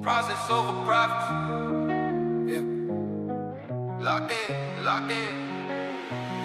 Process over profits. Yeah. Locked in.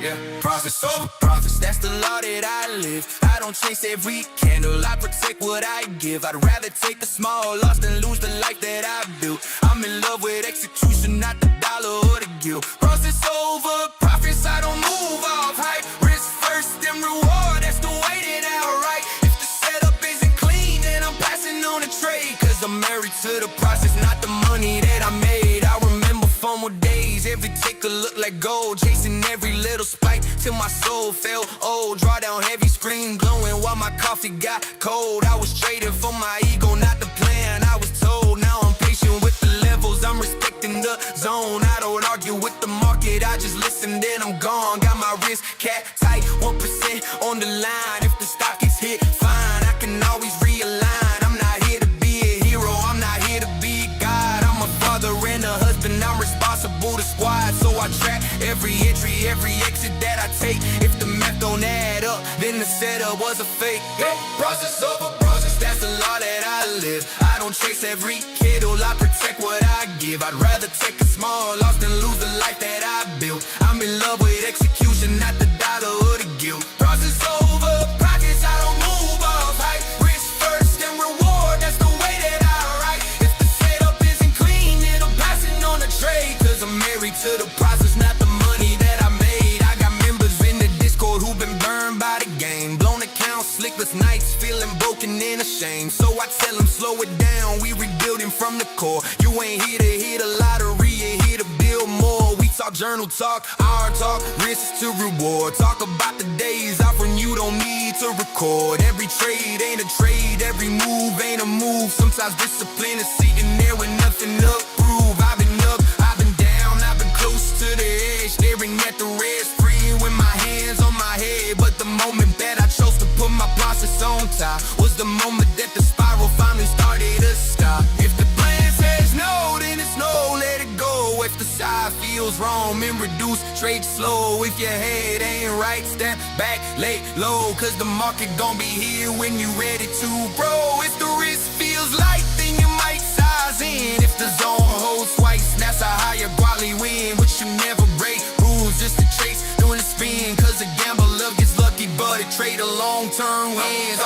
Yeah, profits over profits, that's the law that I live. I don't chase every candle, I protect what I give. I'd rather take a small loss than lose the life that I built. I'm in love with execution, not the dollar or the guilt. Process over profits, I don't move off hype. Risk first, then reward, that's the way that I write. If the setup isn't clean, then I'm passing on the trade. Cause I'm married to the process, not the money that I made. I remember formal days, every ticker looked like gold. Chasing every little spike till my soul felt old. Draw down heavy, screen glowing while my coffee got cold. I was trading for my ego, not the plan I was told. Now I'm patient with the levels, I'm respecting the zone. I don't argue with the market, I just listen, then I'm gone. Got my wrist cap tight, 1% on the line. If the stock is hit, fine, I can always realign. I'm not here to be a hero, I'm not here to be a god. I'm a father and a husband, I'm responsible to squad. So I track every entry, every exit that I take. If the math don't add up, then the setup was a fake. Hey, process over process, that's the law that I live. I don't chase every kiddo, I protect what I give. I'd rather take a small loss than lose the life that I built. I'm in love with execution, not the dollar or the guilt. Process over pockets, I don't move off hype. Risk first and reward, that's the way that I write. If the setup isn't clean, then I'm passing on the trade. Cause I'm married to the process, not the money that I made. I got members in the Discord who've been burned by the game. Blown accounts, sleepless nights, feeling broken and ashamed. So I tell them slow it down, we rebuilding from the core. You ain't here to hit a lottery, you're here to build more. We talk journal talk, our talk, risks to reward. Talk about the days off when you don't need to record. Every trade ain't a trade, every move ain't a move. Sometimes discipline is sitting there with nothing to prove. I've been up, I've been down, I've been close to the edge, staring at the red screen with my hands on my head. But the moment that I chose to put my process on top was the moment that the spiral finally started to stop. If the plan says no, then it's no, let it go. If the side feels wrong, then reduce, trade slow. If your head ain't right, step back, lay low. Cause the market gon' be here when you ready to, bro. If the risk feels light, then you might size in. If the zone holds twice, that's a higher quality win. But you never break rules just to chase, doing the spin. Cause a gambler gets lucky, but a trader long-term wins.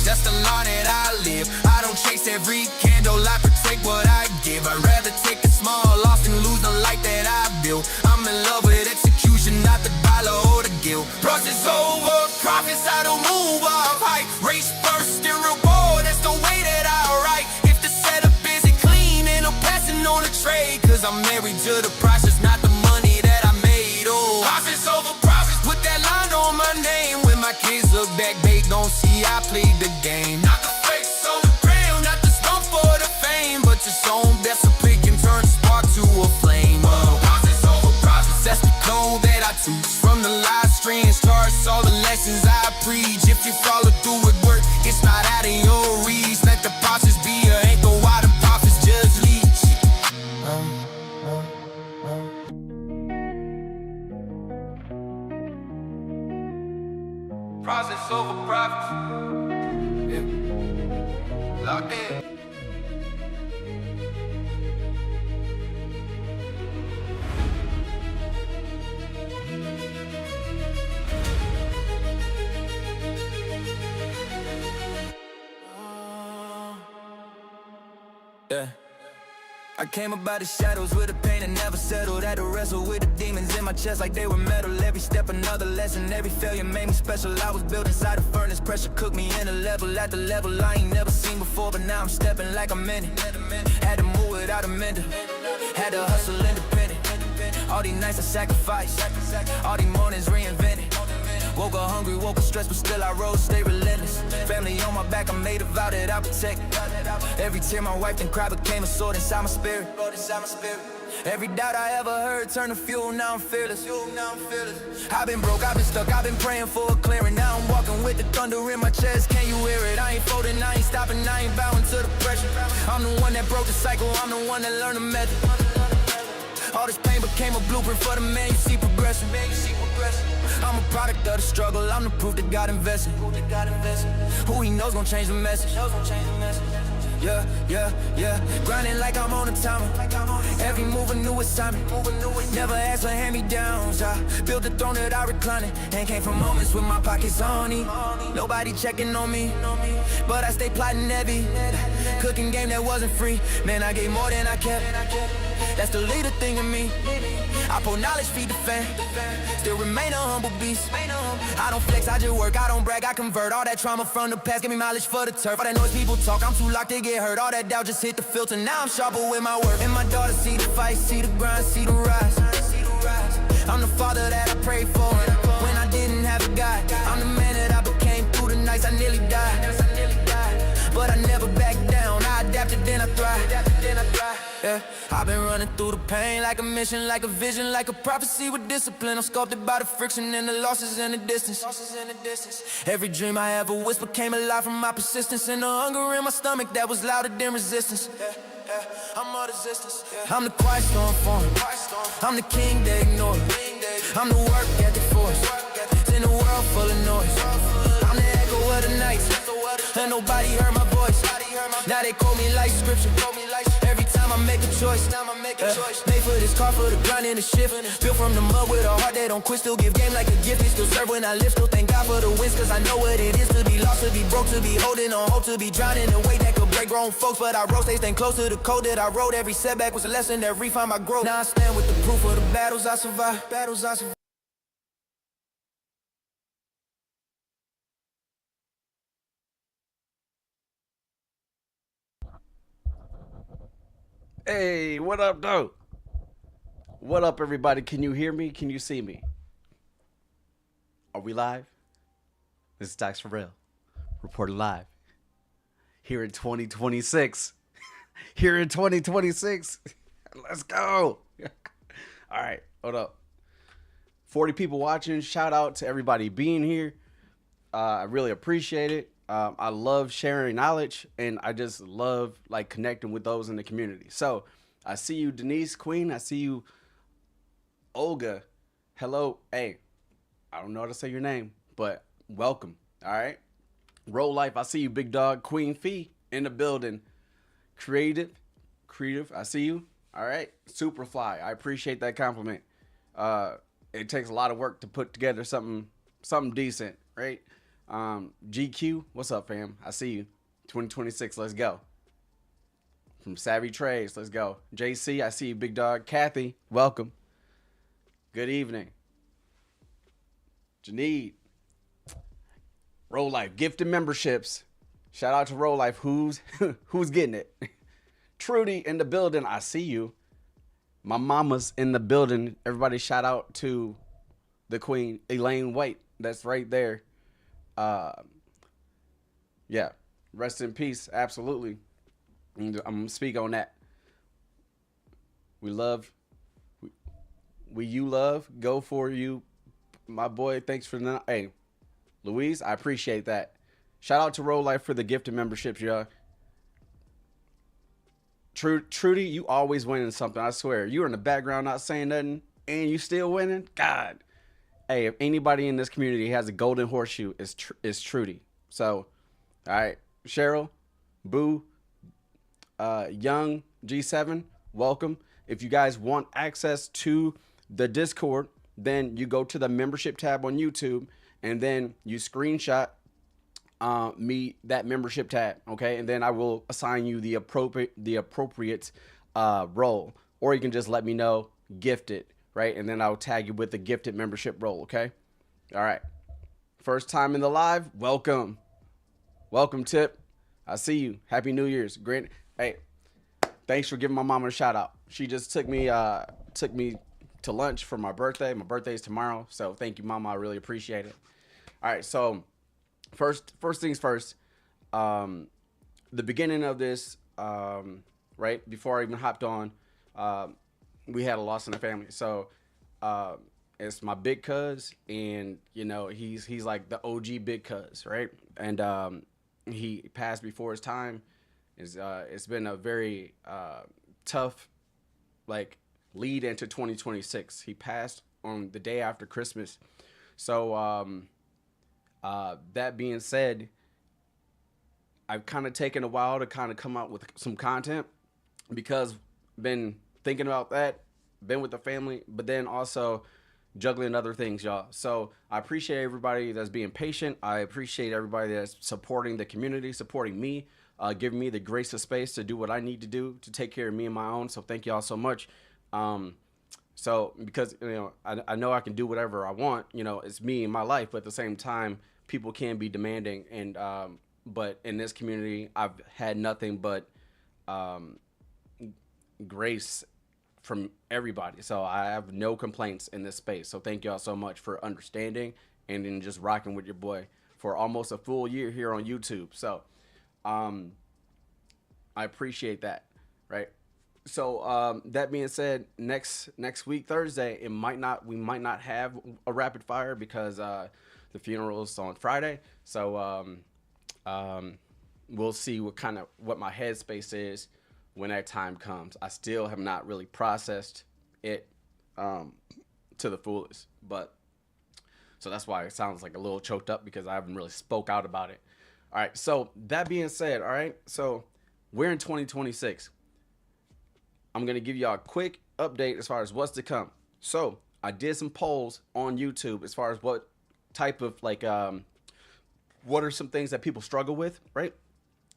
That's the law that I live. I don't chase every candle, I protect what I give. I'd rather take a small loss than lose the life that I built. I'm in love with execution, not the dollar or the guilt. Process over profits, I don't move off hype. Race first and reward, that's the way that I write. If the setup isn't clean, then I'm passing on the trade. Cause I'm married to the process, not the money that I made. Oh, profits over profits, put that line on my name. When my kids look back, they gon' see I played the game. Not the face on the ground, not the stump for the fame, but your own best a pick and turn spark to a flame. Profits over profits, that's the code that I teach. From the live stream starts all the lessons I preach. If you follow through with work, it's not out of your reach. Let the process be your anchor while the profits just leech. Process over profits. Yeah. Locked in. Yeah. I came up by the shadows with the pain and never settled. Had to wrestle with the demons in my chest like they were metal. Every step another lesson, every failure made me special. I was built inside a furnace, pressure cooked me in a level. At the level I ain't never seen before, but now I'm stepping like I'm in it. Had to move without a mender, had to hustle independent. All these nights I sacrificed, all these mornings reinvented. Woke up hungry, woke up stressed, but still I rose, stay relentless. Family on my back, I made a vow that I protect. Every tear my wife then cried became a sword inside my spirit. Every doubt I ever heard turned to fuel, now I'm fearless. I've been broke, I've been stuck, I've been praying for a clearing. Now I'm walking with the thunder in my chest, can you hear it? I ain't folding, I ain't stopping, I ain't bowing to the pressure. I'm the one that broke the cycle, I'm the one that learned the method. All this pain became a blueprint for the man you see progressing. I'm a product of the struggle, I'm the proof that God invested. Who he knows gon' change the message. yeah, yeah, yeah. Grinding like I'm on a timer. Every move a new assignment. Never ask for hand-me-downs. I built the throne that I recline it, and came from moments with my pockets on E. Nobody checking on me, but I stay plotting heavy. Cooking game that wasn't free. Man, I gave more than I kept. That's the leader thing in me. I pour knowledge, feed the fan. Still remain a humble beast. I don't flex, I just work. I don't brag, I convert. All that trauma from the past, give me mileage for the turf. All that noise people talk, I'm too locked to get hurt. All that doubt just hit the filter. Now I'm sharper with my work. And my daughter see the fight, see the grind, see the rise. I'm the father that I prayed for when I didn't have a God. I'm the man that I became through the nights I nearly died. But I never backed down. I adapted, then I thrived. Yeah, I've been running through the pain like a mission, like a vision, like a prophecy with discipline. I'm sculpted by the friction and the losses in the distance. Every dream I ever whisper came alive from my persistence, and the hunger in my stomach that was louder than resistance. I'm all resistance. I'm the quiet storm form. I'm the king they ignore. I'm the work ethic force. It's in a world full of noise. I'm the echo of the night, and nobody heard my voice. Now they call me like scripture. Every time I make a choice, made for this car, for the grind and the shift. Built from the mud with a heart that don't quit. Still give game like a gift. Still serve when I live. Still thank God for the wins, cause I know what it is to be lost, to be broke, to be holding on hope, to be drowning in a way that could break grown folks. But I rose, staying close to the code that I wrote. Every setback was a lesson that refined my growth. Now I stand with the proof of the battles I survived. Hey, what up, though? What up, everybody? Can you hear me? Can you see me? Are we live? This is Dax for real. Reported live. Here in 2026. Here in 2026. Let's go. All right, hold up. 40 people watching. Shout out to everybody being here. I really appreciate it. I love sharing knowledge, and I just love like connecting with those in the community. So I see you, Denise Queen. I see you, Olga. Hello. Hey, I don't know how to say your name, but welcome. All right. Roll Life. I see you, Big Dog. Queen Fee in the building. Creative. I see you. All right. Superfly. I appreciate that compliment. It takes a lot of work to put together something decent, right? GQ, what's up, fam? I see you. 2026, let's go. From Savvy Trades, let's go. JC, I see you, Big Dog. Kathy, welcome. Good evening. Janine, Roll Life, gifted memberships. Shout out to Roll Life. Who's getting it? Trudy in the building, I see you. My mama's in the building. Everybody shout out to the queen, Elaine White. That's right there. Yeah, rest in peace. Absolutely. I'm gonna speak on that. We love, you love, go for you, my boy. Thanks for the, hey, Louise, I appreciate that. Shout out to Roll Life for the gifted memberships, y'all. Trudy, you always winning something, I swear. You're in the background not saying nothing, and you still winning? God. Hey, if anybody in this community has a golden horseshoe, it's Trudy. So, all right, Cheryl, Boo, Young, G7, welcome. If you guys want access to the Discord, then you go to the membership tab on YouTube, and then you screenshot me that membership tab, okay? And then I will assign you the appropriate role, or you can just let me know gifted, right? And then I'll tag you with the gifted membership role, okay? All right. First time in the live, welcome. Welcome, Tip. I see you. Happy New Year's. Great. Hey, thanks for giving my mama a shout out. She just took me to lunch for my birthday. My birthday's tomorrow, so thank you, mama. I really appreciate it. All right, so first things first. The beginning of this, right before I even hopped on, we had a loss in the family. So it's my big cuz, and you know he's like the OG big cuz, right? And he passed before his time. It's been a very tough like lead into 2026. He passed on the day after Christmas. So that being said, I've kind of taken a while to kind of come out with some content because been thinking about that, been with the family, but then also juggling other things, y'all. So I appreciate everybody that's being patient. I appreciate everybody that's supporting the community, supporting me, giving me the grace of space to do what I need to do to take care of me and my own. So thank y'all so much. So because, I know I can do whatever I want, it's me and my life, but at the same time, people can be demanding. And, but in this community, I've had nothing but, grace from everybody. So I have no complaints in this space. So thank y'all so much for understanding and then just rocking with your boy for almost a full year here on YouTube. So, I appreciate that. Right. So that being said, next week Thursday, we might not have a rapid fire because the funeral is on Friday. So we'll see what my headspace is when that time comes. I still have not really processed it to the fullest, but so that's why it sounds like a little choked up because I haven't really spoke out about it. All right. So that being said, all right. So we're in 2026. I'm going to give y'all a quick update as far as what's to come. So I did some polls on YouTube as far as what type of what are some things that people struggle with, right?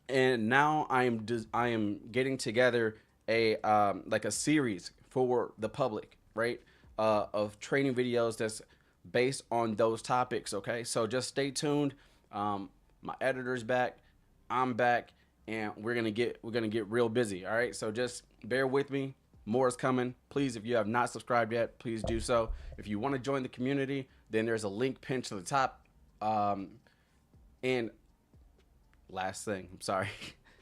And now I am getting together a series for the public, right? Of training videos that's based on those topics. Okay, so just stay tuned. My editor's back, I'm back, and we're gonna get real busy. All right, so just bear with me. More is coming. Please, if you have not subscribed yet, please do so. If you want to join the community, then there's a link pinned to the top. And last thing, I'm sorry,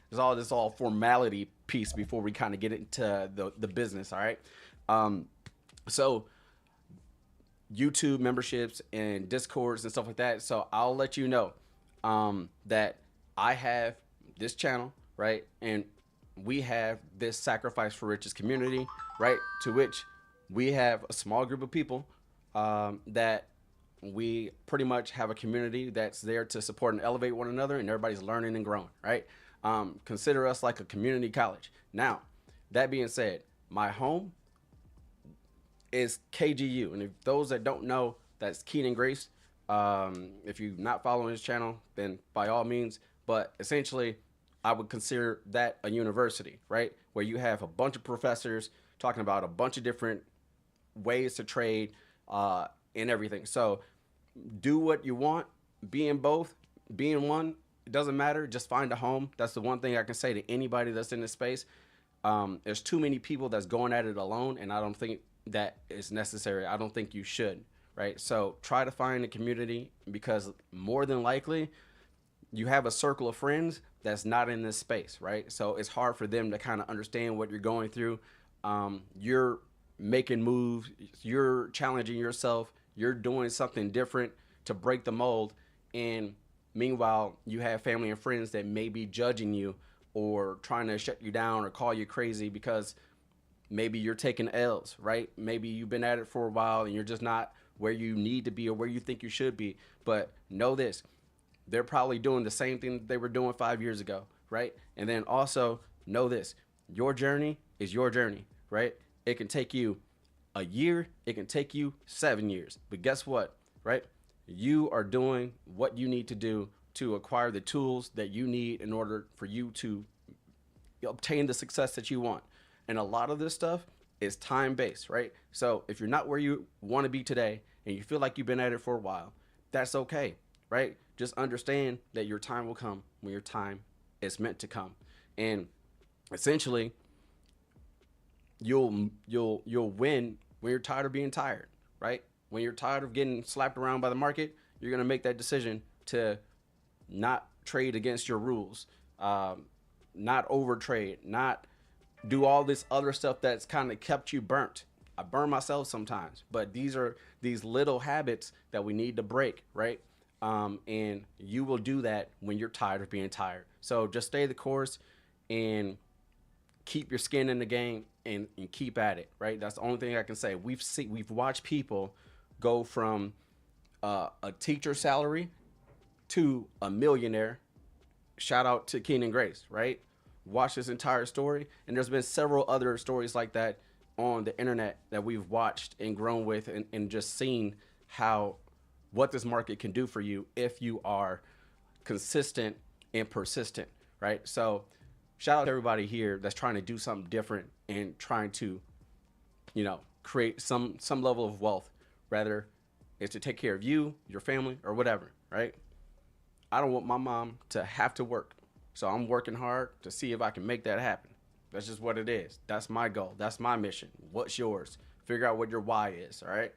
there's all formality piece before we kind of get into the business. All right, so YouTube memberships and Discords and stuff like that. So I'll let you know that I have this channel, right, and we have this Sacrifice for Riches community, right, to which we have a small group of people that we pretty much have a community that's there to support and elevate one another, and everybody's learning and growing, right? Consider us like a community college. Now, that being said, my home is KGU, and if those that don't know, that's Keenan Grace. If you're not following his channel, then by all means, but essentially I would consider that a university, right? Where you have a bunch of professors talking about a bunch of different ways to trade and everything. So do what you want, be in both, be in one, it doesn't matter, just find a home. That's the one thing I can say to anybody that's in this space. There's too many people that's going at it alone, and I don't think that is necessary. I don't think you should, right? So try to find a community, because more than likely you have a circle of friends that's not in this space, right? So it's hard for them to kind of understand what you're going through. You're making moves, you're challenging yourself, you're doing something different to break the mold, and meanwhile you have family and friends that may be judging you or trying to shut you down or call you crazy because maybe you're taking L's, right? Maybe you've been at it for a while and you're just not where you need to be or where you think you should be. But know this, they're probably doing the same thing that they were doing 5 years ago, right? And then also know this, your journey is your journey, right? It can take you a year, it can take you 7 years, but guess what, right? You are doing what you need to do to acquire the tools that you need in order for you to obtain the success that you want. And a lot of this stuff is time-based, right? So if you're not where you want to be today and you feel like you've been at it for a while, that's okay, right? Just understand that your time will come when your time is meant to come. And essentially, you'll win when you're tired of being tired, right? When you're tired of getting slapped around by the market, you're gonna make that decision to not trade against your rules, not overtrade, not do all this other stuff that's kind of kept you burnt. I burn myself sometimes, but these are these little habits that we need to break, right? And you will do that when you're tired of being tired. So just stay the course and keep your skin in the game and keep at it, right? That's the only thing I can say. We've watched people go from a teacher salary to a millionaire shout out to Keenan Grace, right? Watch this entire story, and there's been several other stories like that on the internet that we've watched and grown with, and just seen how what this market can do for you if you are consistent and persistent, right? So shout out to everybody here that's trying to do something different and trying to, create some level of wealth, rather is to take care of you, your family, or whatever, right? I don't want my mom to have to work, so I'm working hard to see if I can make that happen. That's just what it is. That's my goal. That's my mission. What's yours? Figure out what your why is, all right?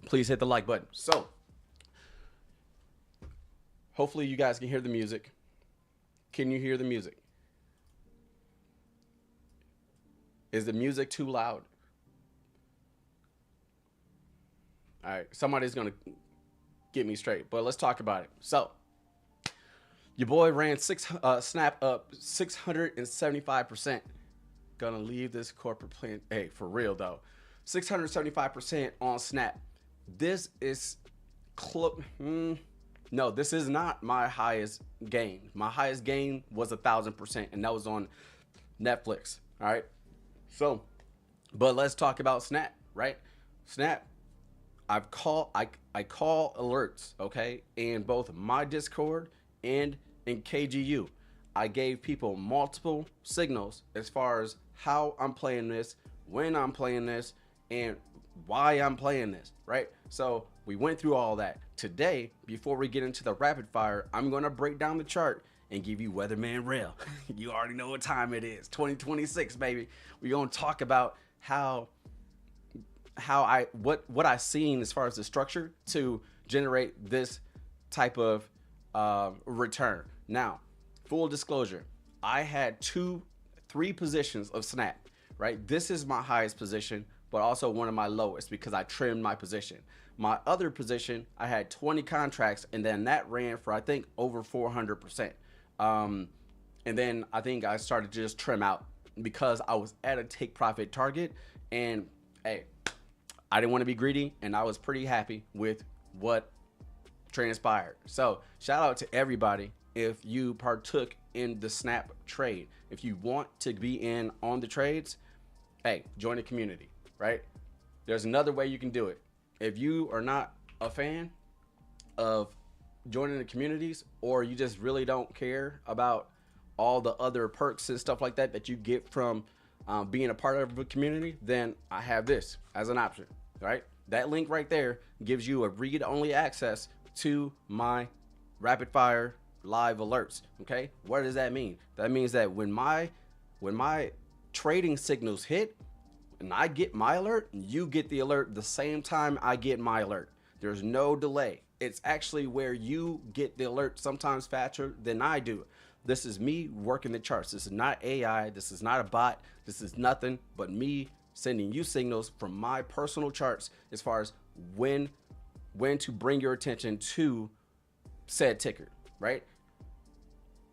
Please hit the like button. So, hopefully you guys can hear the music. Can you hear the music? Is the music too loud? All right, somebody's gonna get me straight, but let's talk about it. So, your boy ran Snap up 675%. Gonna leave this corporate plan. Hey, for real though, 675% on Snap. This is no, this is not my highest gain. My highest gain was 1,000%, and that was on Netflix. All right. So, but let's talk about Snap, right? Snap. I call alerts, okay, in both my Discord and in KGU. I gave people multiple signals as far as how I'm playing this, when I'm playing this, and why I'm playing this, right? So we went through all that. Today, before we get into the rapid fire, I'm going to break down the chart and give you Weatherman Rail. You already know what time it is. 2026, baby. We're going to talk about what I seen as far as the structure to generate this type of return. Now, full disclosure, I had 3 positions of Snap, right? This is my highest position, but also one of my lowest because I trimmed my position. My other position, I had 20 contracts, and then that ran for, I think, over 400%. And then I think I started to just trim out because I was at a take profit target, and hey, I didn't want to be greedy, and I was pretty happy with what transpired. So shout out to everybody if you partook in the Snap trade. If you want to be in on the trades, hey, join the community, right? There's another way you can do it. If you are not a fan of joining the communities, or you just really don't care about all the other perks and stuff like that that you get from being a part of a community, then I have this as an option, right? That link right there gives you a read-only access to my rapid fire live alerts. Okay, what does that mean? That means that when my trading signals hit and I get my alert, you get the alert the same time I get my alert. There's no delay. It's actually where you get the alert sometimes faster than I do. This is me working the charts. This is not AI. This is not a bot. This is nothing but me sending you signals from my personal charts as far as when to bring your attention to said ticker, right?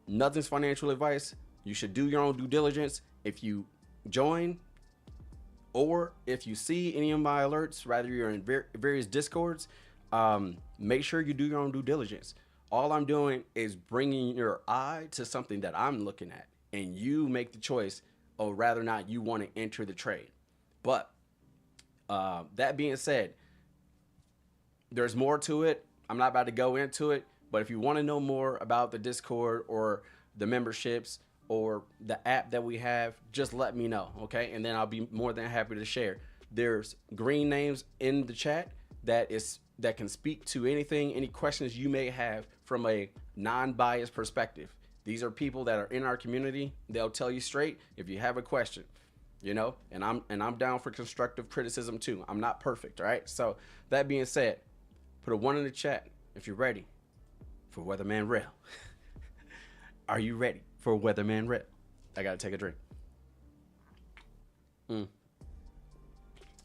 Nothing's financial advice. You should do your own due diligence. If you join, or if you see any of my alerts, rather you're in various discords, make sure you do your own due diligence. All I'm doing is bringing your eye to something that I'm looking at, and you make the choice, or rather not, you want to enter the trade. But that being said, there's more to it. I'm not about to go into it, but if you want to know more about the Discord or the memberships or the app that we have, just let me know, okay? And then I'll be more than happy to share. There's green names in the chat that can speak to anything, any questions you may have from a non-biased perspective. These are people that are in our community. They'll tell you straight if you have a question, and I'm down for constructive criticism too. I'm not perfect, all right? So that being said, put a 1 in the chat if you're ready for Weatherman Rail. Are you ready for Weatherman Rail? I gotta take a drink.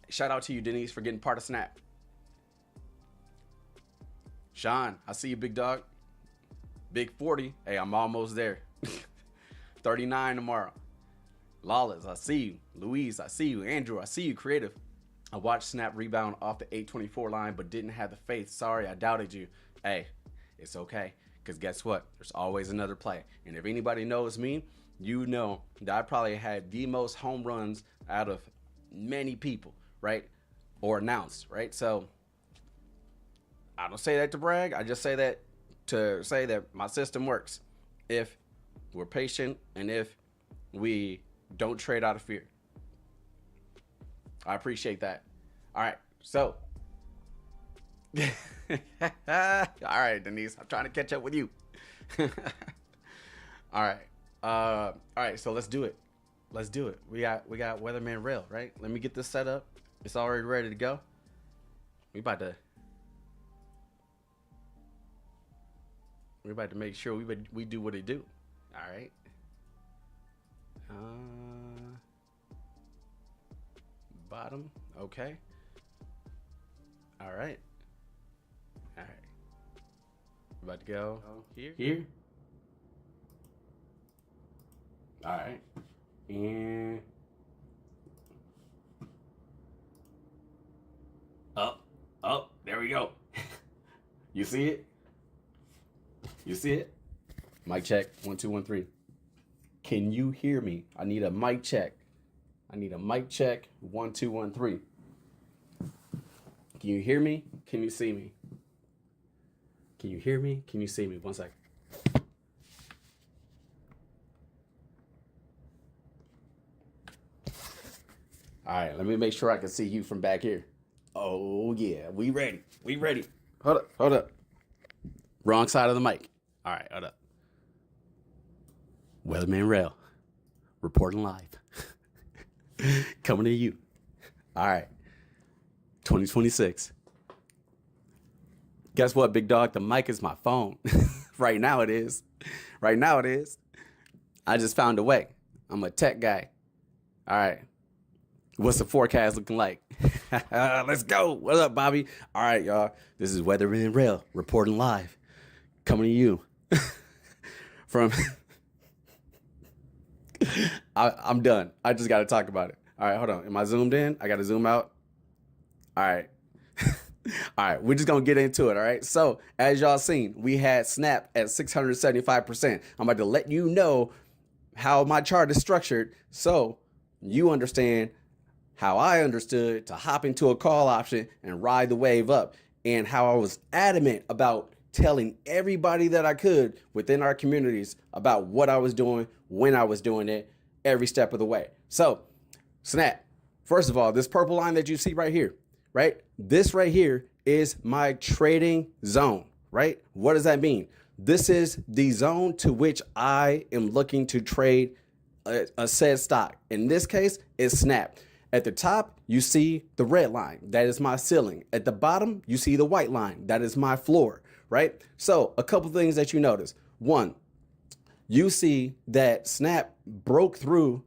Shout out to you, Denise, for getting part of Snap. Sean, I see you, big dog. Big 40. Hey, I'm almost there. 39 tomorrow. Lawless, I see you. Louise, I see you. Andrew, I see you. Creative. I watched Snap rebound off the 824 line, but didn't have the faith. Sorry, I doubted you. Hey, it's okay. Because guess what? There's always another play. And if anybody knows me, you know that I probably had the most home runs out of many people, right? Or announced, right? So I don't say that to brag. I just say that to say that my system works if we're patient and if we don't trade out of fear. I appreciate that. All right, so all right, Denise, I'm trying to catch up with you. All right, so let's do it. We got Weatherman Rail, right? Let me get this set up. It's already ready to go. We about to make sure we do what it do. All right. Bottom. Okay. All right. About to go here. All right. And up. There we go. You see it? Mic check. 1 2 1 3. Can you hear me? I need a mic check. 1 2 1 3. Can you hear me? Can you see me? Can you hear me? Can you see me? 1 second. All right, let me make sure I can see you from back here. Oh yeah, we ready. Hold up. Wrong side of the mic. All right, hold up. Weatherman Rail, reporting live. Coming to you. All right, 2026. Guess what, big dog? The mic is my phone. Right now it is. I just found a way. I'm a tech guy. All right. What's the forecast looking like? Let's go. What's up, Bobby? All right, y'all. This is Weatherman Rail reporting live. Coming to you from... I'm done. I just got to talk about it. All right, hold on. Am I zoomed in? I got to zoom out. All right. All right, we're just going to get into it, all right? So, as y'all seen, we had Snap at 675%. I'm about to let you know how my chart is structured so you understand how I understood to hop into a call option and ride the wave up, and how I was adamant about telling everybody that I could within our communities about what I was doing, when I was doing it, every step of the way. So, Snap, first of all, this purple line that you see right here, right? This right here is my trading zone, right? What does that mean? This is the zone to which I am looking to trade a said stock. In this case, it's Snap. At the top, you see the red line. That is my ceiling. At the bottom, you see the white line. That is my floor, right? So a couple things that you notice. One, you see that Snap broke through,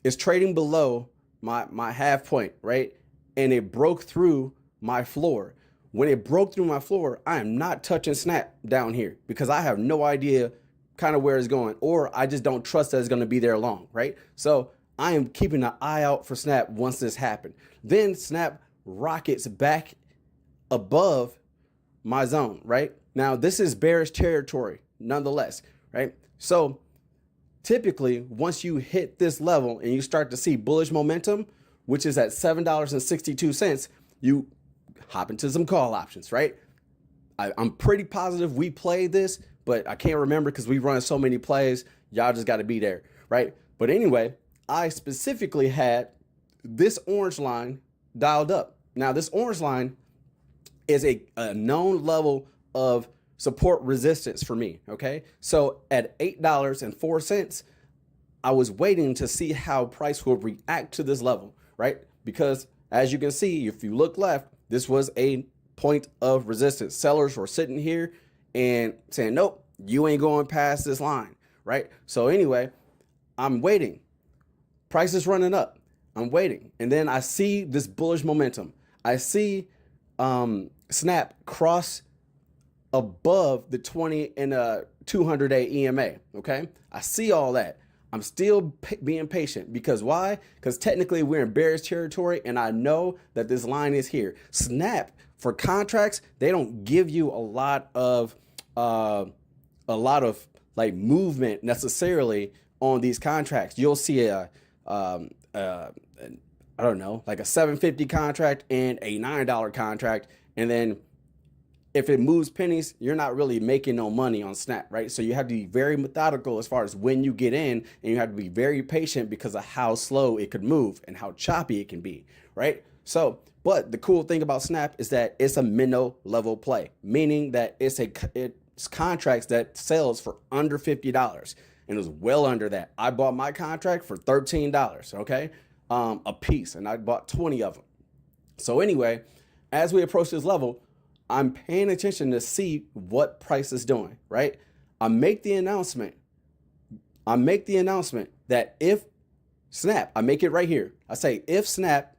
is trading below my half point, right? And it broke through my floor. When it broke through my floor, I am not touching Snap down here because I have no idea kind of where it's going, or I just don't trust that it's going to be there long, right? So I am keeping an eye out for Snap once this happened. Then Snap rockets back above my zone, right? Now, this is bearish territory nonetheless, right? So typically, once you hit this level and you start to see bullish momentum, which is at $7.62, you hop into some call options, right? I'm pretty positive we played this, but I can't remember because we run so many plays. Y'all just got to be there, right? But anyway, I specifically had this orange line dialed up. Now, this orange line is a known level of support resistance for me, okay? So at $8.04, I was waiting to see how price will react to this level, right? Because as you can see, if you look left, this was a point of resistance. Sellers were sitting here and saying, nope, you ain't going past this line, right? So anyway, I'm waiting. Price is running up. I'm waiting. And then I see this bullish momentum. I see Snap cross above the 20 and 200-day EMA, okay? I see all that. I'm still being patient because why? Because technically we're in bearish territory and I know that this line is here. Snap, for contracts, they don't give you a lot of a lot of like movement necessarily on these contracts. You'll see I don't know, like a $7.50 contract and a $9 contract. And then if it moves pennies, you're not really making no money on Snap, right? So you have to be very methodical as far as when you get in, and you have to be very patient because of how slow it could move and how choppy it can be, right? So, but the cool thing about Snap is that it's a Minnow level play, meaning that it's contracts that sells for under $50, and it was well under that. I bought my contract for $13, okay, a piece, and I bought 20 of them. So anyway, as we approach this level, I'm paying attention to see what price is doing, right? I make the announcement that if Snap, I make it right here. I say, if Snap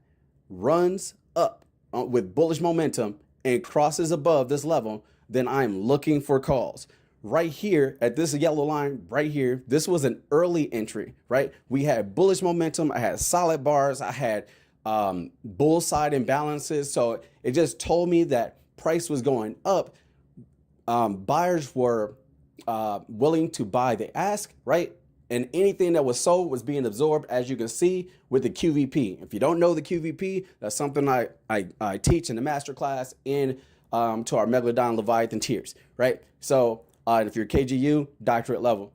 runs up with bullish momentum and crosses above this level, then I'm looking for calls. Right here at this yellow line right here, this was an early entry, right? We had bullish momentum. I had solid bars. I had bull side imbalances. So it just told me that price was going up. Buyers were willing to buy the ask, right? And anything that was sold was being absorbed, as you can see with the QVP. If you don't know the QVP, that's something I teach in the masterclass in to our Megalodon Leviathan tiers, right? So if you're KGU, doctorate level.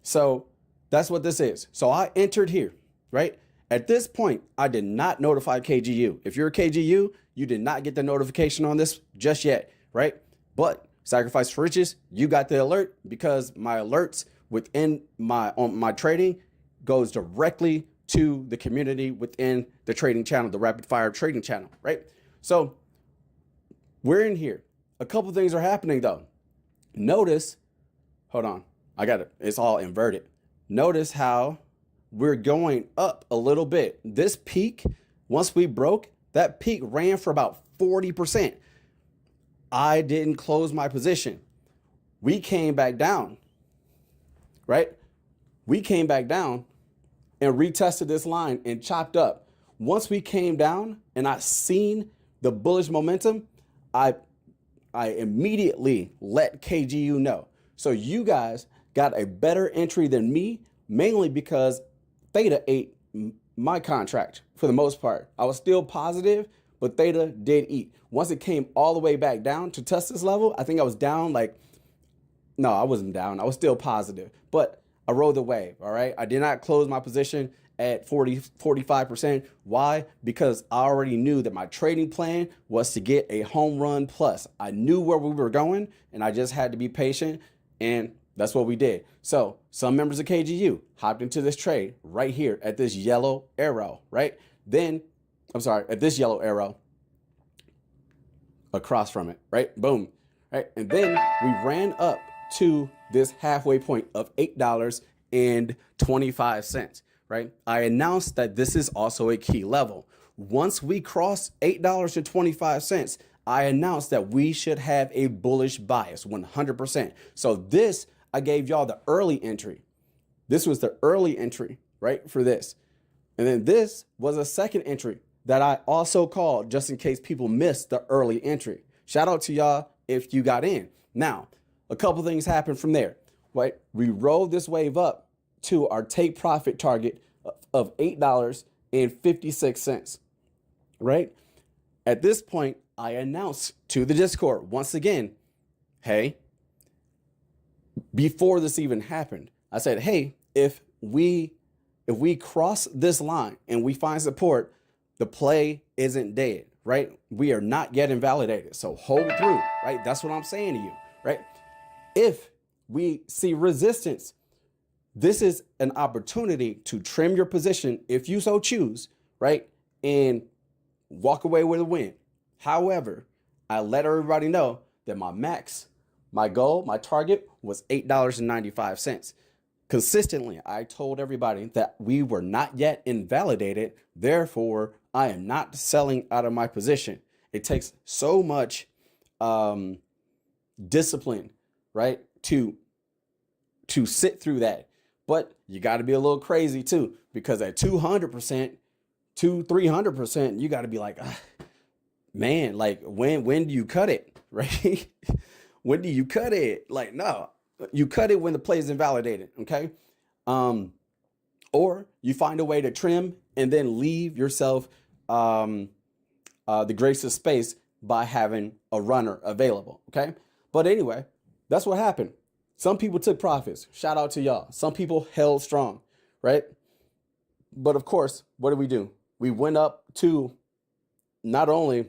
So that's what this is. So I entered here, right? At this point, I did not notify KGU. If you're a KGU, you did not get the notification on this just yet, right? But Sacrifice for Riches, you got the alert because my alerts within my trading goes directly to the community within the trading channel, the rapid fire trading channel, right? So we're in here. A couple things are happening though. Notice, hold on, I got it. It's all inverted. Notice how we're going up a little bit. This peak, once we broke, that peak ran for about 40%. I didn't close my position. We came back down, right? We came back down and retested this line and chopped up. Once we came down and I seen the bullish momentum, I immediately let KGU know. So you guys got a better entry than me, mainly because Theta ate my contract for the most part. I was still positive, but Theta did eat. Once it came all the way back down to test this level, I think I was down no, I wasn't down. I was still positive, but I rode the wave, all right? I did not close my position at 45%. Why? Because I already knew that my trading plan was to get a home run plus. I knew where we were going, and I just had to be patient, and that's what we did. So some members of KGU hopped into this trade right here at this yellow arrow, right? Then, I'm sorry, at this yellow arrow across from it, right? Boom, right? And then we ran up to this halfway point of $8.25, right? I announced that this is also a key level. Once we cross $8.25, I announced that we should have a bullish bias, 100%. So this, I gave y'all the early entry. This was the early entry, right, for this. And then this was a second entry that I also called just in case people missed the early entry. Shout out to y'all if you got in. Now, a couple things happened from there, right? We rolled this wave up to our take profit target of $8.56, right? At this point, I announced to the Discord once again, hey, before this even happened, I said, hey, if we cross this line and we find support, the play isn't dead, right? We are not yet invalidated. So hold through, right? That's what I'm saying to you, right? If we see resistance, this is an opportunity to trim your position if you so choose, right? And walk away with a win. However, I let everybody know that my max, my goal, my target was $8.95. Consistently, I told everybody that we were not yet invalidated. Therefore, I am not selling out of my position. It takes so much discipline, right, to sit through that. But you got to be a little crazy too, because at 200%, 300%, you got to be like, man, like when do you cut it, right? When do you cut it? Like, no, You cut it when the play is invalidated, okay? Or you find a way to trim and then leave yourself the grace of space by having a runner available, okay? But anyway, that's what happened. Some people took profits. Shout out to y'all. Some people held strong, right? But of course, what did we do? We went up to not only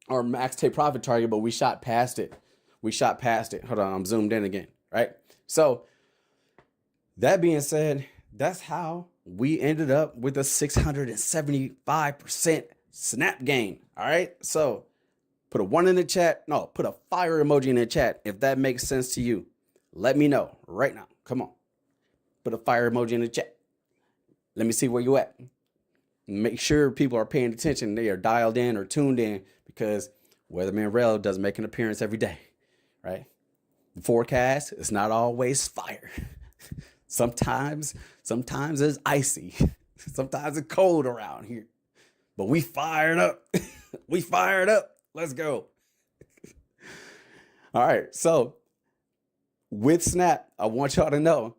our max take profit target, but we shot past it. We shot past it. Hold on, I'm zoomed in again, right? So that being said, that's how we ended up with a 675% snap gain. All right. So put a 1 in the chat. No, put a fire emoji in the chat if that makes sense to you. Let me know right now. Come on. Put a fire emoji in the chat. Let me see where you at. Make sure people are paying attention. They are dialed in or tuned in, because Weatherman Rail does make an appearance every day, right? The forecast is not always fire. Sometimes it's icy. Sometimes it's cold around here. But we fired up. We fired up. Let's go. All right. So with Snap, I want y'all to know,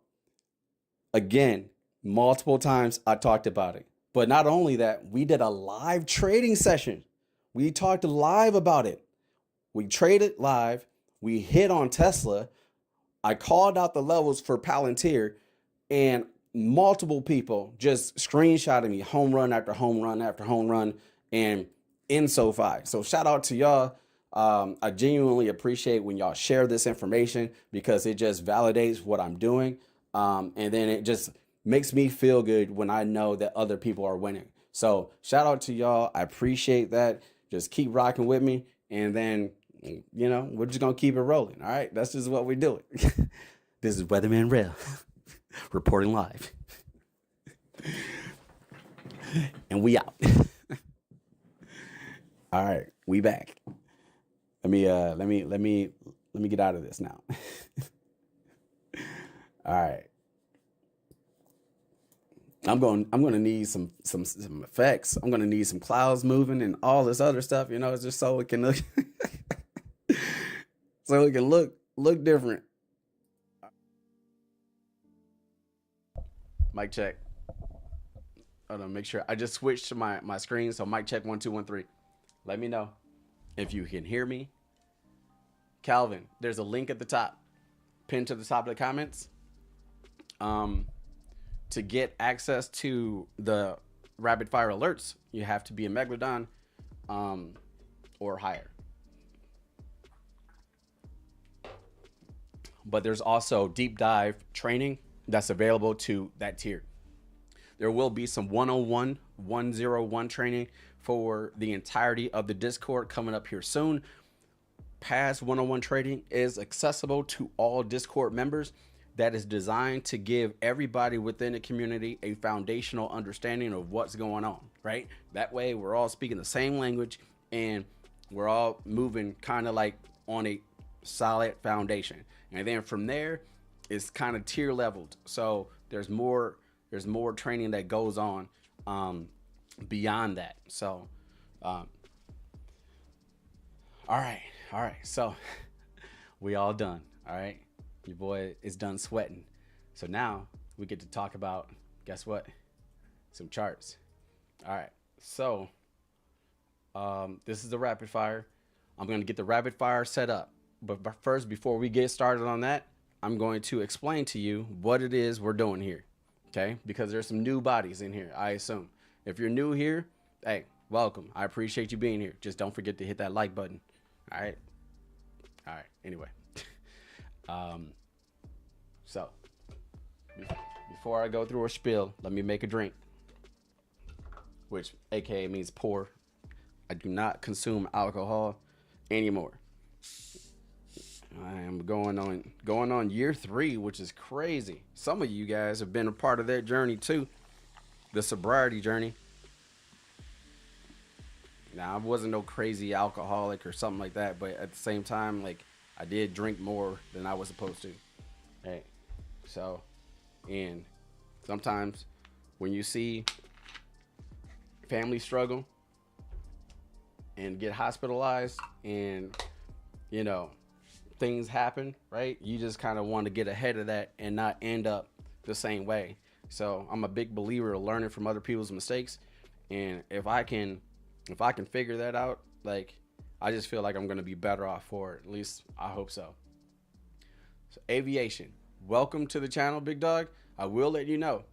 again, multiple times I talked about it. But not only that, we did a live trading session. We talked live about it. We traded live. We hit on Tesla. I called out the levels for Palantir, and multiple people just screenshotted me home run after home run after home run and in SoFi. So shout out to y'all. I genuinely appreciate when y'all share this information, because it just validates what I'm doing. And then it just makes me feel good when I know that other people are winning. So shout out to y'all. I appreciate that. Just keep rocking with me. And then, you know, we're just going to keep it rolling. All right. That's just what we're doing. This is Weatherman Rail reporting live. And we out. All right. We back. Let me get out of this now. All right. I'm going to need some effects. I'm going to need some clouds moving and all this other stuff, you know, just so it can look so it can look different. Mic check. Hold on, make sure. I just switched to my screen, so mic check 1 2 1 3. Let me know if you can hear me. Calvin, there's a link at the top, pinned to the top of the comments. To get access to the rapid fire alerts, you have to be a Megalodon or higher. But there's also deep dive training that's available to that tier. There will be some 101 training for the entirety of the Discord coming up here soon. Past 101 trading is accessible to all Discord members. That is designed to give everybody within the community a foundational understanding of what's going on, right? That way we're all speaking the same language and we're all moving kind of like on a solid foundation. And then from there, it's kind of tier leveled. So there's more training that goes on beyond that. So all right. So we all done. All right. Your boy is done sweating. So now we get to talk about, guess what? Some charts. All right. So this is the rapid fire. I'm going to get the rapid fire set up. But first, before we get started on that, I'm going to explain to you what it is we're doing here. Okay? Because there's some new bodies in here, I assume. If you're new here, hey, welcome. I appreciate you being here. Just don't forget to hit that like button. All right. Anyway. So before I go through a spiel, let me make a drink, which AKA means pour. I do not consume alcohol anymore. I am going on year 3, which is crazy. Some of you guys have been a part of that journey too, the sobriety journey. Now, I wasn't no crazy alcoholic or something like that, but at the same time, like, I did drink more than I was supposed to. Hey, so, and sometimes when you see family struggle and get hospitalized and, you know, things happen, right? You just kind of want to get ahead of that and not end up the same way. So I'm a big believer of learning from other people's mistakes, and if I can figure that out, like, I just feel like I'm going to be better off for it. At least I hope so. So aviation, welcome to the channel, big dog. I will let you know,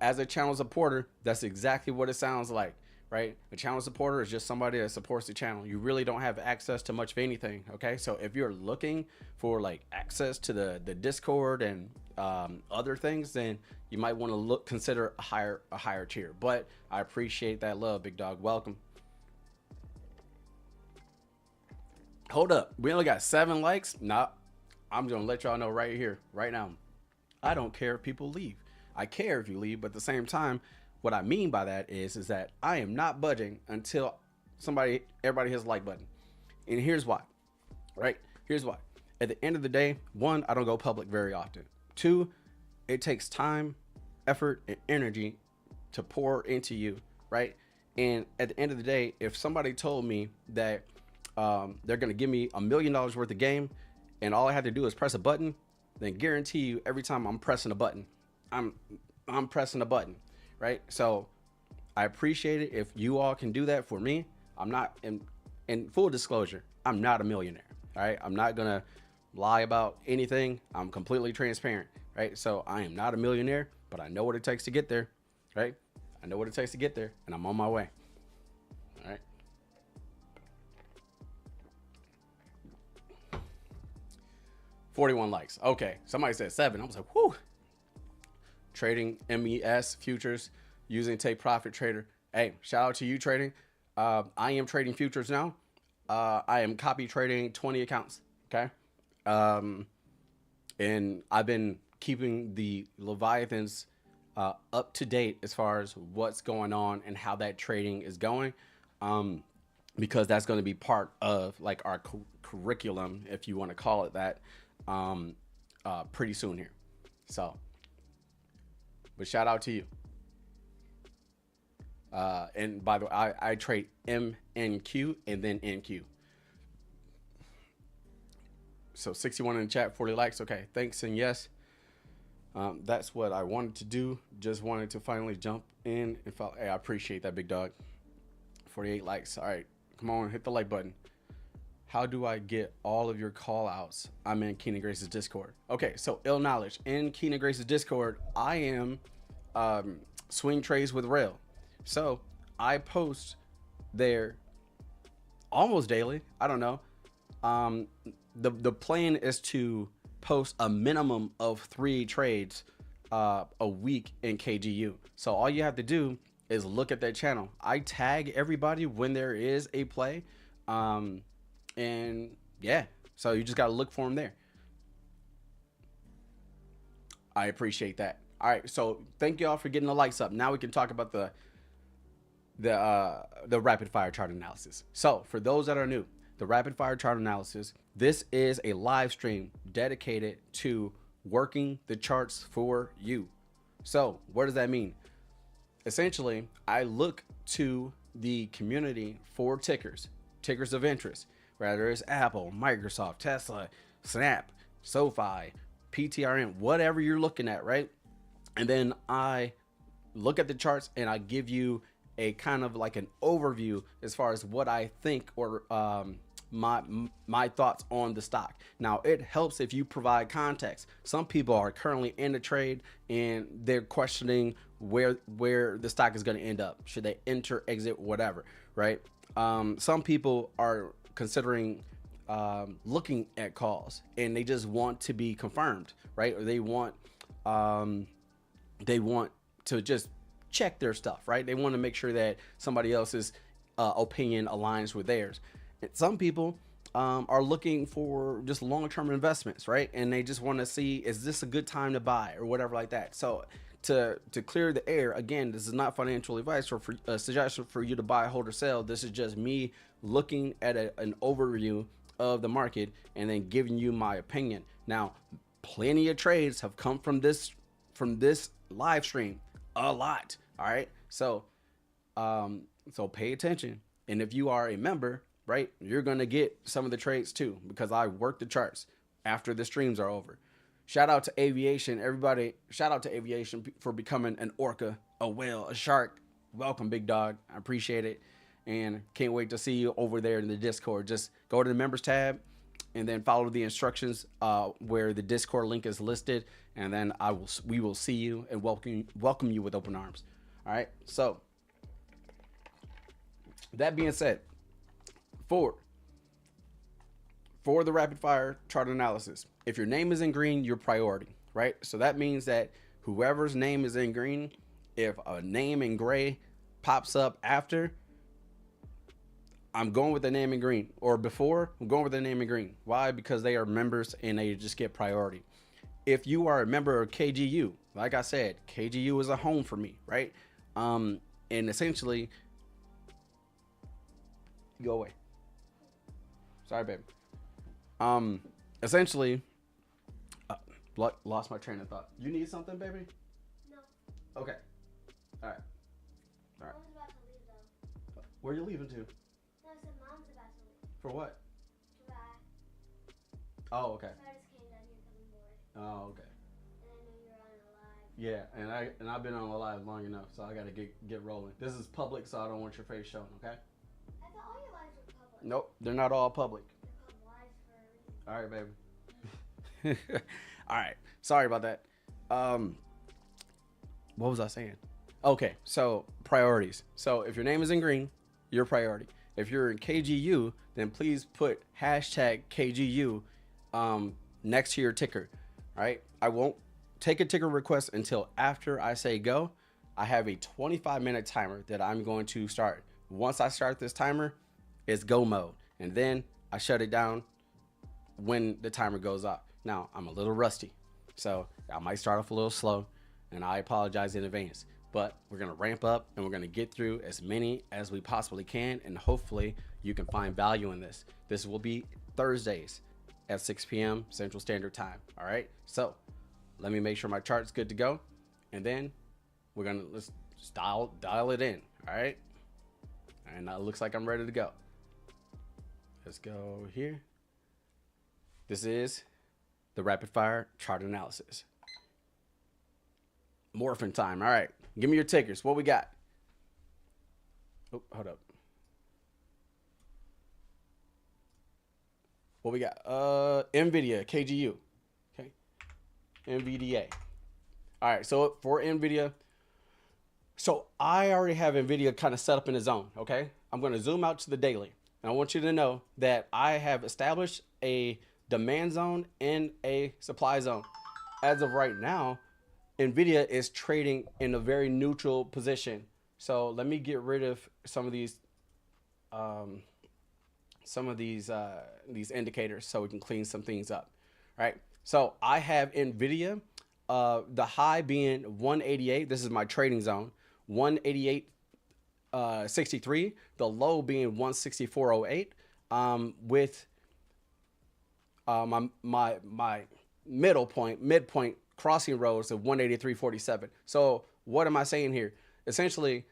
as a channel supporter, that's exactly what it sounds like, right? A channel supporter is just somebody that supports the channel. You really don't have access to much of anything, okay? So if you're looking for like access to the Discord and other things, then you might want to consider a higher tier. But I appreciate that love, big dog. Welcome. Hold up, we only got 7 likes. Nah, I'm gonna let y'all know right here, right now. I don't care if people leave. I care if you leave, but at the same time, what I mean by that is that I am not budging until everybody hits the like button. And here's why, right? Here's why. At the end of the day, 1, I don't go public very often. 2, it takes time, effort, and energy to pour into you, right? And at the end of the day, if somebody told me that they're gonna give me $1 million worth of game, and all I have to do is press a button, then guarantee you every time I'm pressing a button, I'm pressing a button, right? So I appreciate it if you all can do that for me. I'm not, in full disclosure, I'm not a millionaire, all right? I'm not gonna lie about anything. I'm completely transparent, right? So I am not a millionaire, but I know what it takes to get there, right? I know what it takes to get there, and I'm on my way, all right? 41 likes. Okay, somebody said 7. I was like, whoo. Trading MES futures using Take Profit Trader. Hey, shout out to you trading. I am trading futures now. I am copy trading 20 accounts. Okay. And I've been keeping the Leviathans up to date as far as what's going on and how that trading is going. Because that's going to be part of like our curriculum, if you want to call it that, pretty soon here. So, but shout out to you. And by the way, I trade MNQ and then NQ. So 61 in the chat, 40 likes. Okay, thanks and yes. That's what I wanted to do. Just wanted to finally jump in and follow. Hey, I appreciate that, big dog. 48 likes. All right, come on, hit the like button. How do I get all of your call outs? I'm in Keenan Grace's Discord. Okay, so ill knowledge. In Keenan Grace's Discord, I am swing trades with Rail. So I post there almost daily. I don't know. The plan is to post a minimum of 3 trades a week in KGU. So all you have to do is look at that channel. I tag everybody when there is a play. And yeah, so you just got to look for them there. I appreciate that. All right, so thank y'all for getting the likes up. Now we can talk about the rapid fire chart analysis. So for those that are new, the rapid fire chart analysis, this is a live stream dedicated to working the charts for you. So what does that mean? Essentially, I look to the community for tickers of interest, whether it's Apple, Microsoft, Tesla, Snap, SoFi, PTRM, whatever you're looking at, right? And then I look at the charts and I give you a kind of like an overview as far as what I think or my thoughts on the stock. Now, it helps if you provide context. Some people are currently in the trade and they're questioning where the stock is going to end up. Should they enter, exit, whatever, right? Some people are considering looking at calls and they just want to be confirmed, right? Or they want to just check their stuff, right? They want to make sure that somebody else's opinion aligns with theirs. And some people are looking for just long-term investments, right? And they just want to see, is this a good time to buy or whatever like that. So to clear the air, again, this is not financial advice or for a suggestion for you to buy, hold, or sell. This is just me looking at an overview of the market and then giving you my opinion. Now, plenty of trades have come from this live stream, a lot. All right, so so pay attention, and if you are a member, right? You're going to get some of the trades too, because I work the charts after the streams are over. Shout out to aviation, everybody. Shout out to aviation for becoming an orca, a whale, a shark. Welcome, big dog. I appreciate it. And can't wait to see you over there in the Discord. Just go to the members tab and then follow the instructions where the Discord link is listed. And then we will see you and welcome you with open arms. All right. So that being said, for the rapid fire chart analysis, if your name is in green, you're priority, right? So that means that whoever's name is in green, if a name in gray pops up after, I'm going with the name in green, or before, I'm going with the name in green. Why? Because they are members and they just get priority. If you are a member of KGU, like I said, KGU is a home for me, right? And essentially, go away. Sorry, baby. Essentially, lost my train of thought. You need something, baby? No. Okay. All right. All right. Mom's about to leave though. Where are you leaving to? No, I said Mom's about to leave. For what? To buy. Oh, okay. So I just came down here because I'm bored. Oh, okay. And I knew you were on a live. Yeah, and I've been on a live long enough, so I gotta get rolling. This is public, so I don't want your face shown, okay? I thought all your lives were public. Nope, they're not all public. They're called lives for a reason. All right, baby. All right. Sorry about that. What was I saying? Okay, so priorities. So if your name is in green, you're priority. If you're in KGU, then please put hashtag KGU next to your ticker. All right. I won't take a ticker request until after I say go. I have a 25-minute timer that I'm going to start. Once I start this timer, it's go mode. And then I shut it down when the timer goes off. Now, I'm a little rusty, so I might start off a little slow, and I apologize in advance. But we're going to ramp up, and we're going to get through as many as we possibly can, and hopefully you can find value in this. This will be Thursdays at 6 p.m. Central Standard Time, all right? So let me make sure my chart's good to go, and then let's just dial it in, all right? And it looks like I'm ready to go. Let's go here. This is the rapid fire chart analysis. Morphin time. All right. Give me your tickers. What we got? Oh, hold up. What we got? Nvidia, KGU. Okay. NVDA. All right. So for Nvidia, so I already have Nvidia kind of set up in a zone. Okay. I'm going to zoom out to the daily. And I want you to know that I have established a demand zone and a supply zone. As of right now, Nvidia is trading in a very neutral position. So let me get rid of some of these indicators so we can clean some things up. All right. So I have Nvidia, the high being 188. This is my trading zone. 188.63. The low being 164.08. With my midpoint crossing roads of 183.47. So what am I saying here? Essentially,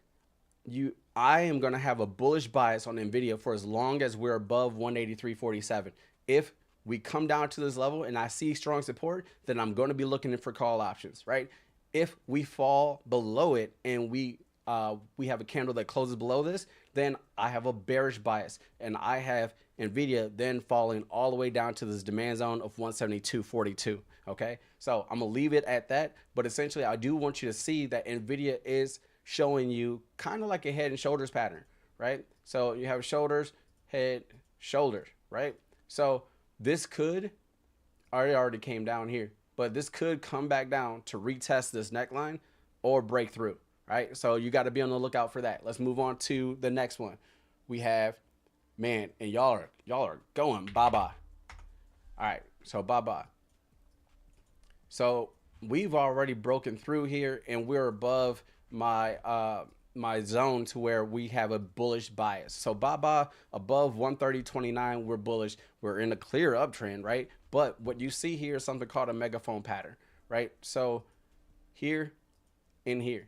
I am going to have a bullish bias on Nvidia for as long as we're above 183.47. If we come down to this level and I see strong support, then I'm going to be looking for call options, right? If we fall below it and we have a candle that closes below this, then I have a bearish bias, and I have Nvidia then falling all the way down to this demand zone of 172.42. Okay, so I'm gonna leave it at that. But essentially, I do want you to see that Nvidia is showing you kind of like a head and shoulders pattern, right? So you have shoulders, head, shoulders, right? So this could already came down here, but this could come back down to retest this neckline or break through. Right, so you got to be on the lookout for that. Let's move on to the next one. We have, man, and y'all are going bye-bye. All right, so bye-bye. So we've already broken through here, and we're above my my zone to where we have a bullish bias. So bye-bye, above 130.29, we're bullish. We're in a clear uptrend, right? But what you see here is something called a megaphone pattern, right? So here and here.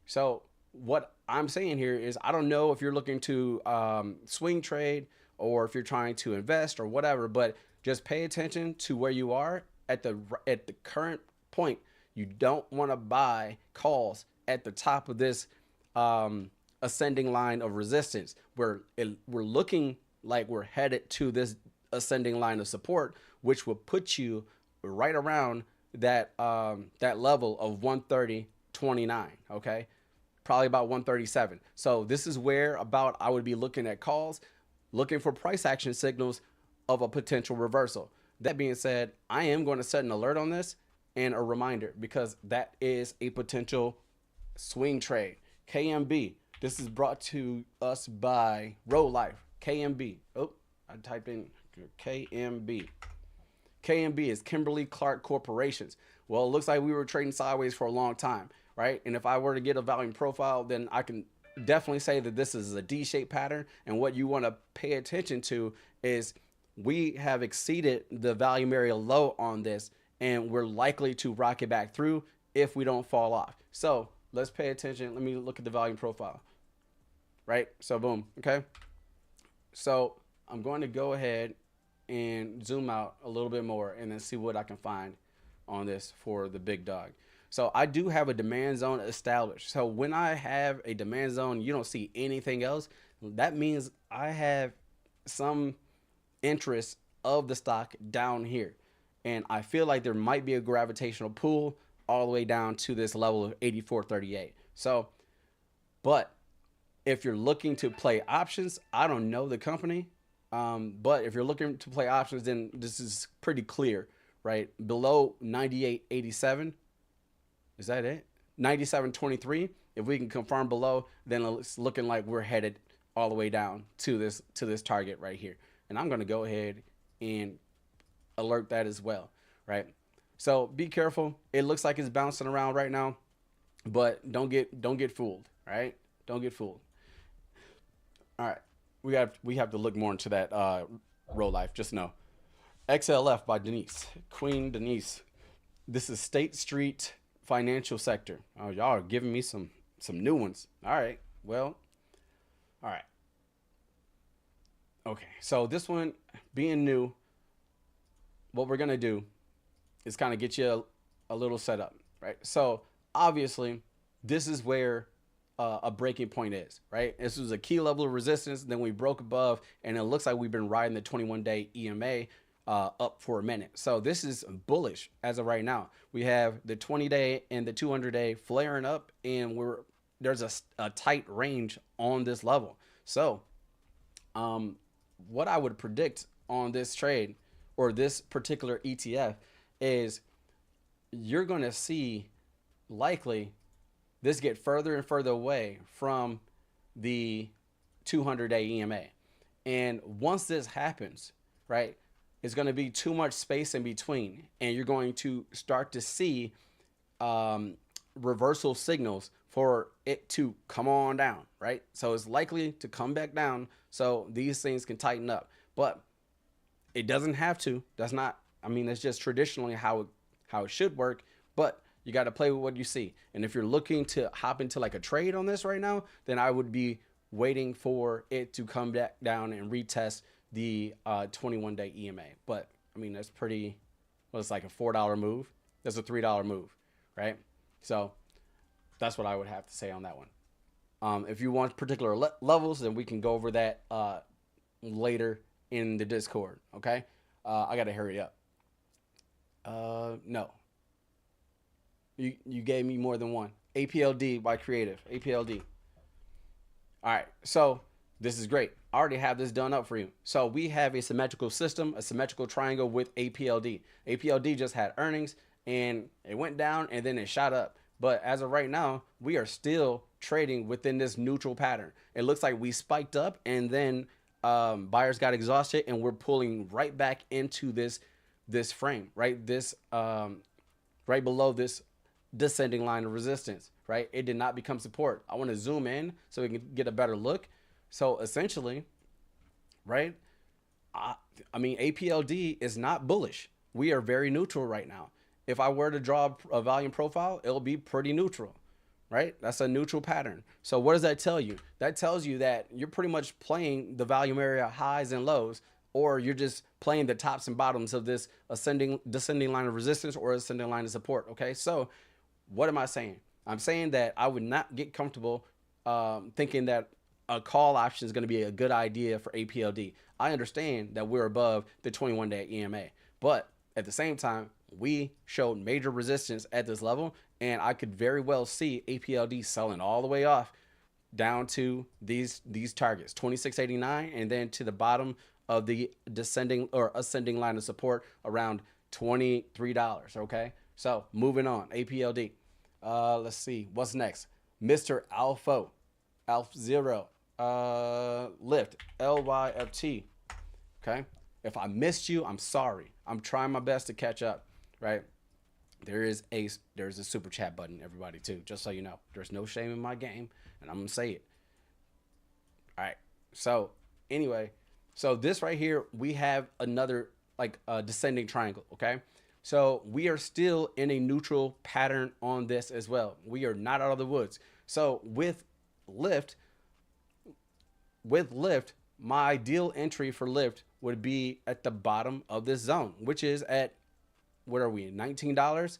So what I'm saying here is I don't know if you're looking to swing trade or if you're trying to invest or whatever, but just pay attention to where you are at the current point. You don't want to buy calls at the top of this ascending line of resistance where we're looking like we're headed to this ascending line of support, which will put you right around that that level of 130.29. Okay, probably about 137. So this is where about I would be looking at calls, looking for price action signals of a potential reversal. That being said, I am going to set an alert on this and a reminder because that is a potential swing trade. KMB. This is brought to us by Row Life. KMB. Oh, I typed in KMB. KMB is Kimberly-Clark Corporations. Well, it looks like we were trading sideways for a long time, right? And if I were to get a volume profile, then I can definitely say that this is a D-shaped pattern. And what you want to pay attention to is we have exceeded the volume area low on this, and we're likely to rock it back through if we don't fall off. So let's pay attention. Let me look at the volume profile, right? So boom, okay? So I'm going to go ahead and zoom out a little bit more and then see what I can find on this for the big dog. So I do have a demand zone established. So when I have a demand zone, you don't see anything else. That means I have some interest of the stock down here. And I feel like there might be a gravitational pull all the way down to this level of 84.38. So, but if you're looking to play options, I don't know the company. But if you're looking to play options, then this is pretty clear, right? Below 98.87, is that it? 97.23. If we can confirm below, then it's looking like we're headed all the way down to this target right here. And I'm going to go ahead and alert that as well, right? So be careful. It looks like it's bouncing around right now, but don't get fooled, right? Don't get fooled. All right. We have to look more into that Row Life. Just know. XLF by Denise. Queen Denise. This is State Street Financial Sector. Oh, y'all are giving me some new ones. All right. Well, all right. Okay. So this one being new, what we're going to do is kind of get you a little setup, right? So obviously this is where a breaking point is, right? This was a key level of resistance. Then we broke above, and it looks like we've been riding the 21-day EMA up for a minute. So this is bullish as of right now. We have the 20-day and the 200-day flaring up, and there's a tight range on this level. So what I would predict on this trade or this particular ETF is you're going to see likely this get further and further away from the 200-day EMA. And once this happens, right, it's going to be too much space in between. And you're going to start to see reversal signals for it to come on down, right? So it's likely to come back down so these things can tighten up. But it doesn't have to. That's not, I mean, it's just traditionally how it should work. But you got to play with what you see. And if you're looking to hop into like a trade on this right now, then I would be waiting for it to come back down and retest the 21-day EMA. But I mean, that's pretty, well, it's like a $4 move. That's a $3 move, right? So that's what I would have to say on that one. If you want particular levels, then we can go over that later in the Discord. Okay. I got to hurry up. No. You gave me more than one. APLD by Creative. APLD. All right. So this is great. I already have this done up for you. So we have a symmetrical system, a symmetrical triangle with APLD. APLD just had earnings and it went down and then it shot up. But as of right now, we are still trading within this neutral pattern. It looks like we spiked up and then buyers got exhausted and we're pulling right back into this frame, right? This right below this descending line of resistance, right? It did not become support. I want to zoom in so we can get a better look. So essentially, right? I mean, APLD is not bullish. We are very neutral right now. If I were to draw a volume profile, it'll be pretty neutral, right? That's a neutral pattern. So what does that tell you? That tells you that you're pretty much playing the volume area highs and lows, or you're just playing the tops and bottoms of this descending line of resistance or ascending line of support. Okay, so what am I saying? I'm saying that I would not get comfortable thinking that a call option is going to be a good idea for APLD. I understand that we're above the 21-day EMA, but at the same time, we showed major resistance at this level, and I could very well see APLD selling all the way off down to these targets, 26.89, and then to the bottom of the descending or ascending line of support around $23. Okay, so moving on, APLD. Let's see what's next. Mr. Alpha Zero, Lyft, LYFT. Okay, if I missed you, I'm sorry. I'm trying my best to catch up. Right, there's a super chat button, everybody, too, just so you know. There's no shame in my game, and I'm gonna say it. All right, so anyway, so this right here, we have another like descending triangle. Okay, so we are still in a neutral pattern on this as well. We are not out of the woods. So with Lyft, my ideal entry for Lyft would be at the bottom of this zone, which is at, what are we, $19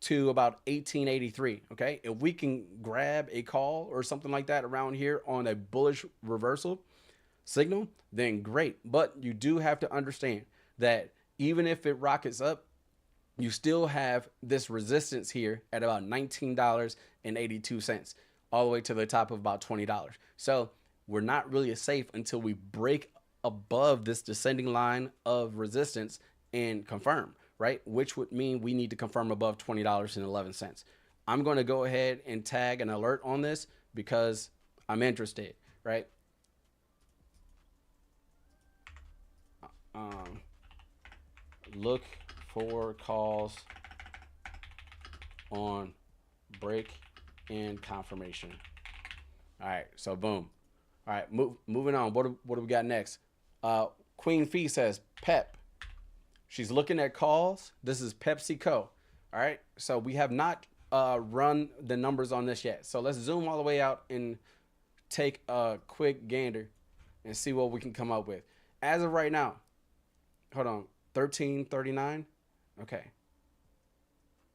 to about $18.83. Okay, if we can grab a call or something like that around here on a bullish reversal signal, then great. But you do have to understand that even if it rockets up, you still have this resistance here at about $19.82, all the way to the top of about $20. So we're not really safe until we break above this descending line of resistance and confirm, right? Which would mean we need to confirm above $20.11. I'm going to go ahead and tag an alert on this because I'm interested, right? Look for calls on break and confirmation. All right, so boom. All right, moving on. What do we got next? Queen Fee says Pep. She's looking at calls. This is PepsiCo. All right, so we have not run the numbers on this yet. So let's zoom all the way out and take a quick gander and see what we can come up with. As of right now, hold on, 1339. Okay,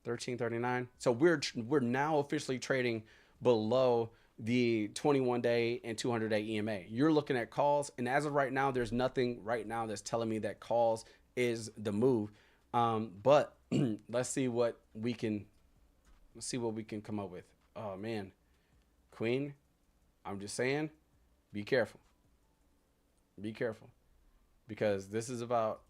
1339. So we're now officially trading below the 21-day and 200-day EMA. You're looking at calls, and as of right now, there's nothing right now that's telling me that calls is the move. But let's see what we can come up with. Oh man, Queen, I'm just saying, be careful. Be careful, because this is about,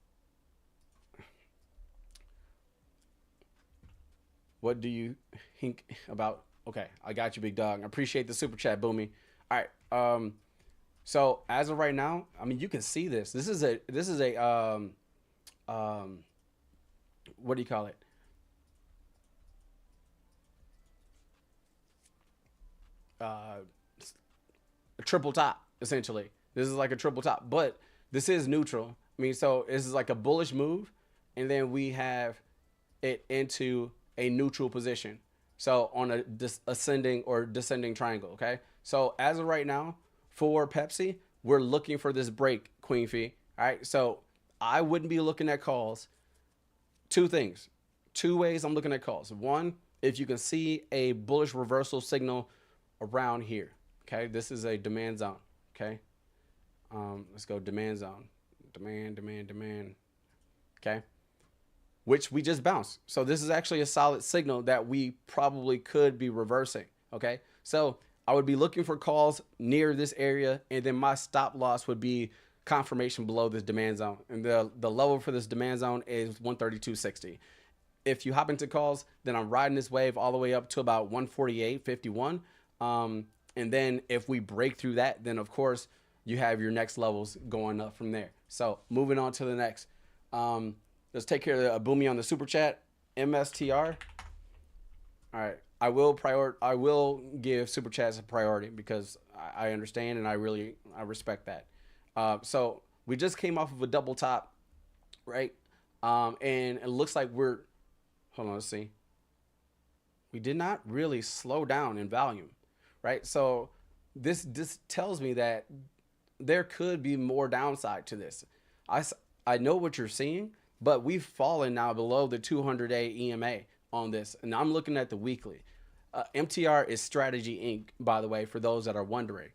what do you think about? Okay, I got you, big dog. I appreciate the super chat, Boomy. All right. So as of right now, I mean, you can see this. This is a what do you call it? A triple top, essentially. This is like a triple top, but this is neutral. I mean, so this is like a bullish move, and then we have it into a neutral position. So on a ascending or descending triangle, okay? So as of right now, for Pepsi, we're looking for this break, Queen Fee. All right, so I wouldn't be looking at calls. Two things, two ways I'm looking at calls. One, if you can see a bullish reversal signal around here, okay? This is a demand zone, okay? Let's go demand zone, demand, okay? Which we just bounced. So this is actually a solid signal that we probably could be reversing, okay? So I would be looking for calls near this area, and then my stop loss would be confirmation below this demand zone. And the level for this demand zone is 132.60. If you hop into calls, then I'm riding this wave all the way up to about 148.51. And then if we break through that, then of course you have your next levels going up from there. So moving on to the next. Let's take care of Boomy on the super chat. MSTR. All right, I will give super chats a priority because I understand and I respect that. So we just came off of a double top, right? And it looks like hold on, let's see. we did not really slow down in volume, right? So this tells me that there could be more downside to this. I know what you're seeing, but we've fallen now below the 200-day EMA on this, and I'm looking at the weekly. MTR is Strategy Inc., by the way, for those that are wondering.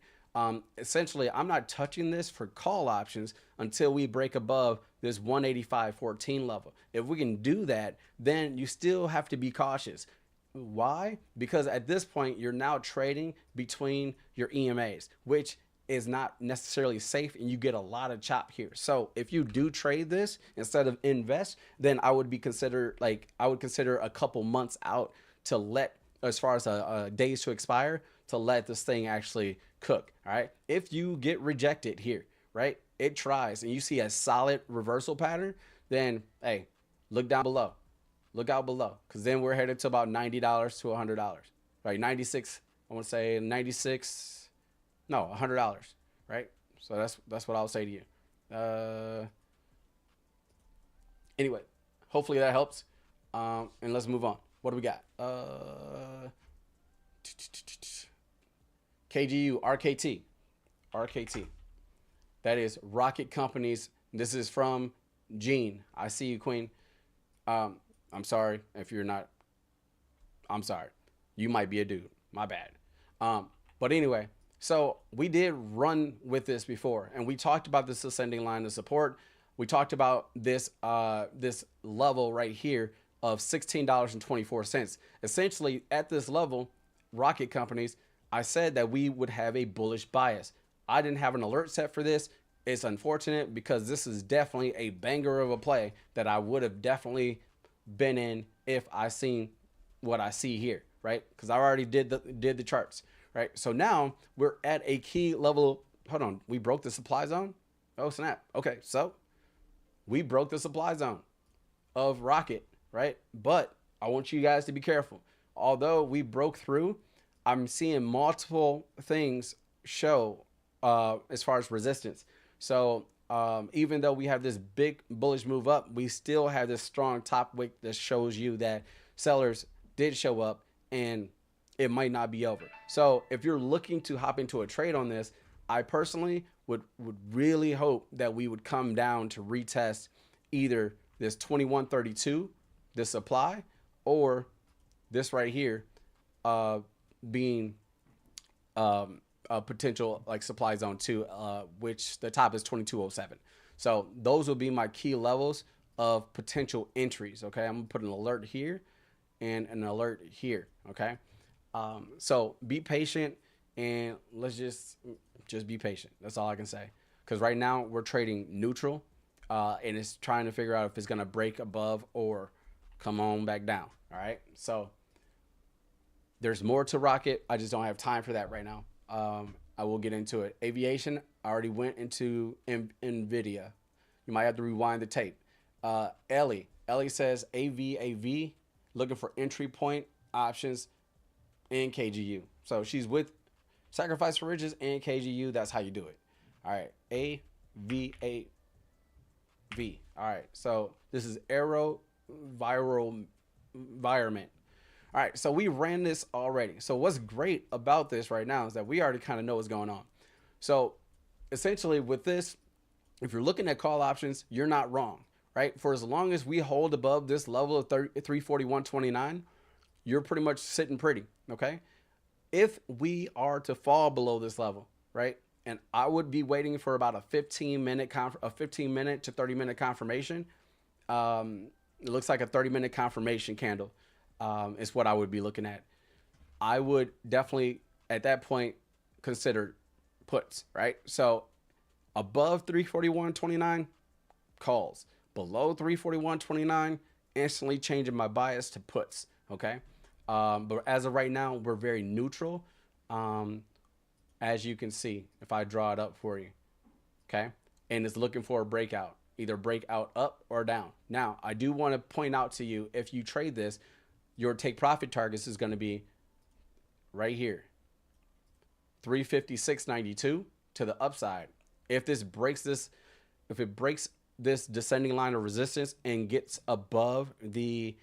Essentially, I'm not touching this for call options until we break above this 185.14 level. If we can do that, then you still have to be cautious. Why? Because at this point, you're now trading between your EMAs, which is not necessarily safe, and you get a lot of chop here. So if you do trade this instead of invest, then I would consider a couple months out to let, as far as days to expire, to let this thing actually cook. All right. If you get rejected here, right, it tries and you see a solid reversal pattern, then hey, look down below. Look out below, because then we're headed to about $90 to $100, right? 96, I want to say 96, no, $100, right? So that's what I'll say to you. Anyway, hopefully that helps. And let's move on. What do we got? KGU, RKT. That is Rocket Companies. This is from Gene. I see you, Queen. I'm sorry if you're not. I'm sorry. You might be a dude. My bad. But anyway, so we did run with this before, and we talked about this ascending line of support. We talked about this this level right here of $16.24. Essentially, at this level, Rocket Companies, I said that we would have a bullish bias. I didn't have an alert set for this. It's unfortunate because this is definitely a banger of a play that I would have definitely been in if I seen what I see here, right? Because I already did the charts, right? So now we're at a key level. Hold on, we broke the supply zone. Oh snap. Okay, so we broke the supply zone of Rocket, right? But I want you guys to be careful. Although we broke through, I'm seeing multiple things show as far as resistance. So even though we have this big bullish move up, we still have this strong top wick that shows you that sellers did show up and it might not be over. So if you're looking to hop into a trade on this, I personally would really hope that we would come down to retest either this 2132, this supply, or this right here being a potential like supply zone 2, which the top is 2207. So those will be my key levels of potential entries. Okay, I'm gonna put an alert here and an alert here. Okay, so be patient and let's just be patient. That's all I can say, because right now we're trading neutral and it's trying to figure out if it's gonna break above or come on back down. All right, so there's more to Rocket. I just don't have time for that right now. I will get into it. Aviation, I already went into Nvidia. You might have to rewind the tape. Ellie says AVAV, looking for entry point options in KGU. So she's with Sacrifice for Riches and KGU. That's how you do it. All right, AVAV. All right, so this is AeroVironment. All right, so we ran this already. So what's great about this right now is that we already kind of know what's going on. So essentially with this, if you're looking at call options, you're not wrong, right? For as long as we hold above this level of 341.29, you're pretty much sitting pretty, okay? If we are to fall below this level, right? And I would be waiting for about a 15-minute to 30-minute confirmation. It looks like a 30-minute confirmation candle. Is what I would be looking at. I would definitely at that point consider puts, right? So above 341.29 calls, below 341.29 instantly changing my bias to puts. Okay, but as of right now we're very neutral, as you can see if I draw it up for you. Okay, and it's looking for a breakout, either breakout up or down. Now I do want to point out to you, if you trade this, your take profit targets is going to be right here, 356.92 to the upside. If it breaks this descending line of resistance and gets above the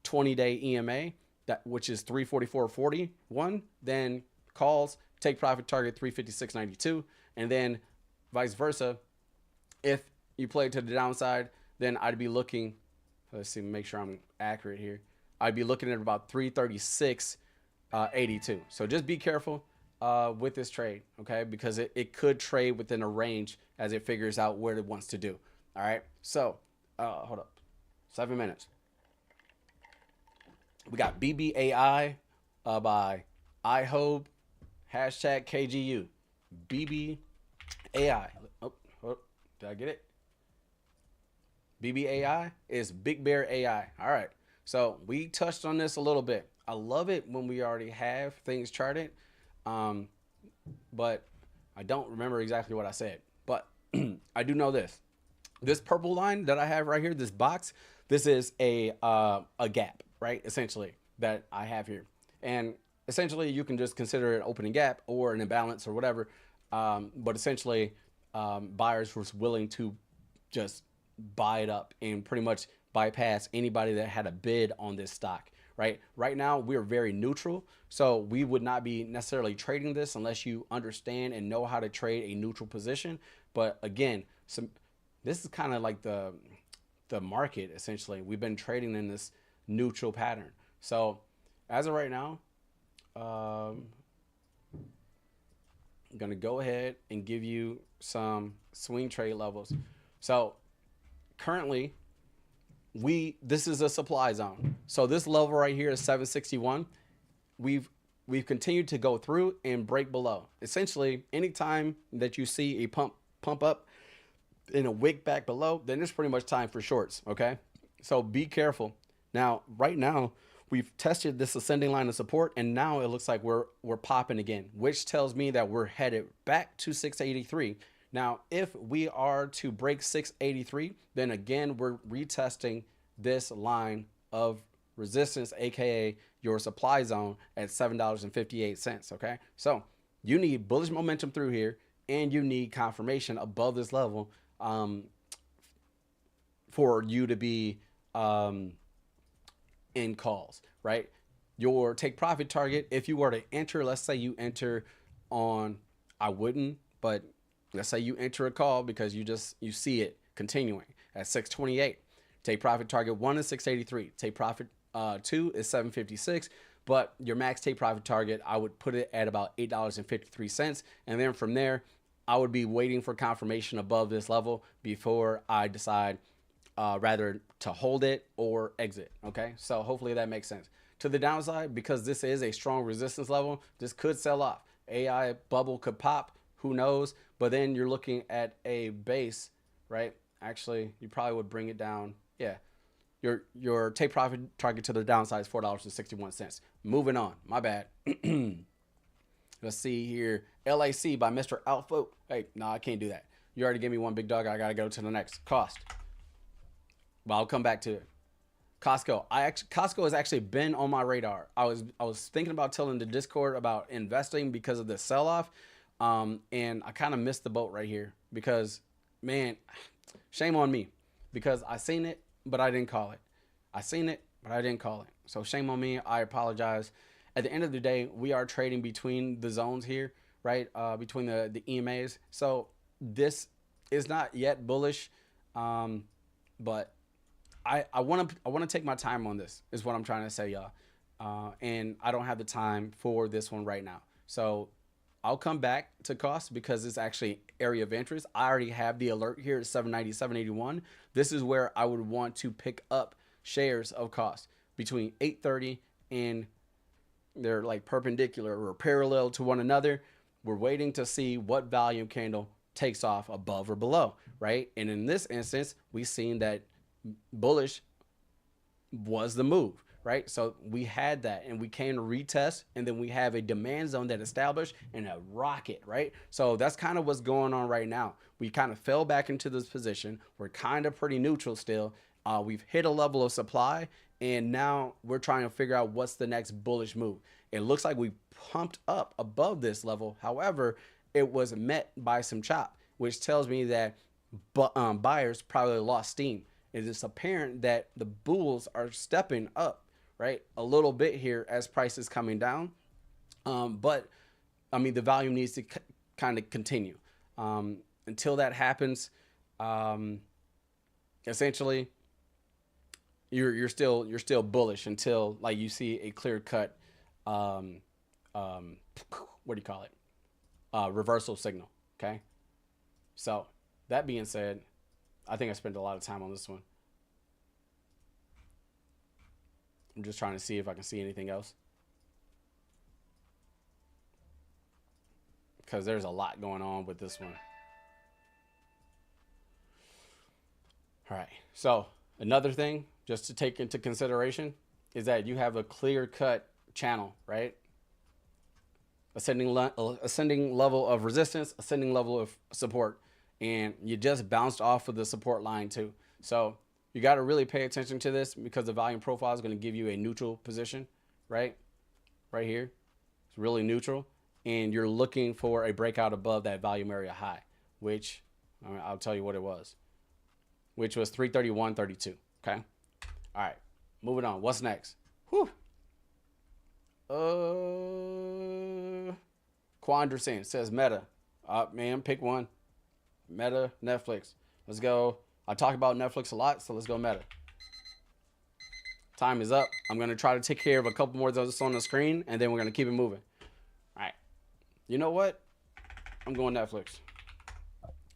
20-day EMA, that which is 344.41, then calls, take profit target 356.92, and then vice versa. If you play to the downside, then I'd be looking, let's see, make sure I'm accurate here. I'd be looking at about 336.82. So just be careful with this trade, okay? Because it could trade within a range as it figures out what it wants to do. All right. So hold up, 7 minutes. We got BBAI by iHope, hashtag KGU. BBAI. Oh, did I get it? BBAI is BigBear AI. All right. So we touched on this a little bit. I love it when we already have things charted, but I don't remember exactly what I said. But I do know this. This purple line that I have right here, this box, this is a gap, right? Essentially, that I have here. And essentially, you can just consider it opening gap or an imbalance or whatever. But essentially, buyers were willing to just buy it up and pretty much bypass anybody that had a bid on this stock, right? Right now, we're very neutral. So we would not be necessarily trading this unless you understand and know how to trade a neutral position. But again, this is kind of like the market, essentially. We've been trading in this neutral pattern. So as of right now, I'm going to go ahead and give you some swing trade levels. So currently, this is a supply zone. So this level right here is 761. We've continued to go through and break below. Essentially, anytime that you see a pump up in a wick back below, then it's pretty much time for shorts, okay? So be careful. Now, right now, we've tested this ascending line of support, and now it looks like we're popping again, which tells me that we're headed back to 683. Now, if we are to break 683, then again, we're retesting this line of resistance, aka your supply zone at $7.58, okay? So you need bullish momentum through here, and you need confirmation above this level for you to be in calls, right? Your take profit target, if you were to enter, let's say you enter on, I wouldn't, but let's say you enter a call because you see it continuing at 628. Take profit target 1 is 683. Take profit 2 is 756. But your max take profit target, I would put it at about $8.53. And then from there, I would be waiting for confirmation above this level before I decide rather to hold it or exit. Okay, so hopefully that makes sense. To the downside, because this is a strong resistance level, this could sell off. AI bubble could pop, who knows? But then you're looking at a base, right? Actually, you probably would bring it down. Yeah, your take profit target to the downside is $4.61. Moving on, my bad. Let's see here. LAC by Mr. Alpha. Hey, no, I can't do that. You already gave me one, big dog. I got to go to the next. Cost. Well, I'll come back to it. Costco. Costco has actually been on my radar. I was thinking about telling the Discord about investing because of the sell-off. And I kind of missed the boat right here because, man, shame on me because I seen it, but I didn't call it. I seen it, but I didn't call it. So shame on me. I apologize. At the end of the day, we are trading between the zones here, right? Between the EMAs. So this is not yet bullish, but I want to take my time on this is what I'm trying to say, y'all. And I don't have the time for this one right now. So I'll come back to cost because it's actually area of interest. I already have the alert here at 790, 781. This is where I would want to pick up shares of cost between 830 and they're like perpendicular or parallel to one another. We're waiting to see what volume candle takes off above or below, right? And in this instance, we've seen that bullish was the move, right? So we had that and we came to retest and then we have a demand zone that established and a rocket, right? So that's kind of what's going on right now. We kind of fell back into this position. We're kind of pretty neutral still. We've hit a level of supply and now we're trying to figure out what's the next bullish move. It looks like we pumped up above this level. However, it was met by some chop, which tells me that buyers probably lost steam. It is apparent that the bulls are stepping up, right? A little bit here as prices coming down. But I mean, the volume needs to kind of continue. Until that happens, essentially, you're still bullish until like you see a clear cut, what do you call it? Reversal signal. Okay. So that being said, I think I spent a lot of time on this one. I'm just trying to see if I can see anything else, because there's a lot going on with this one. All right. So another thing just to take into consideration is that you have a clear cut channel, right? Ascending level of resistance, ascending level of support, and you just bounced off of the support line too. So you got to really pay attention to this, because the volume profile is going to give you a neutral position, right? Right here. It's really neutral. And you're looking for a breakout above that volume area high, which I'll tell you what it was, which was 331.32. Okay. All right. Moving on. What's next? Whew. Quanderson says Meta. Man, pick one. Meta, Netflix. Let's go. I talk about Netflix a lot, so let's go Meta. Time is up. I'm going to try to take care of a couple more of those on the screen, and then we're going to keep it moving. All right. You know what? I'm going Netflix.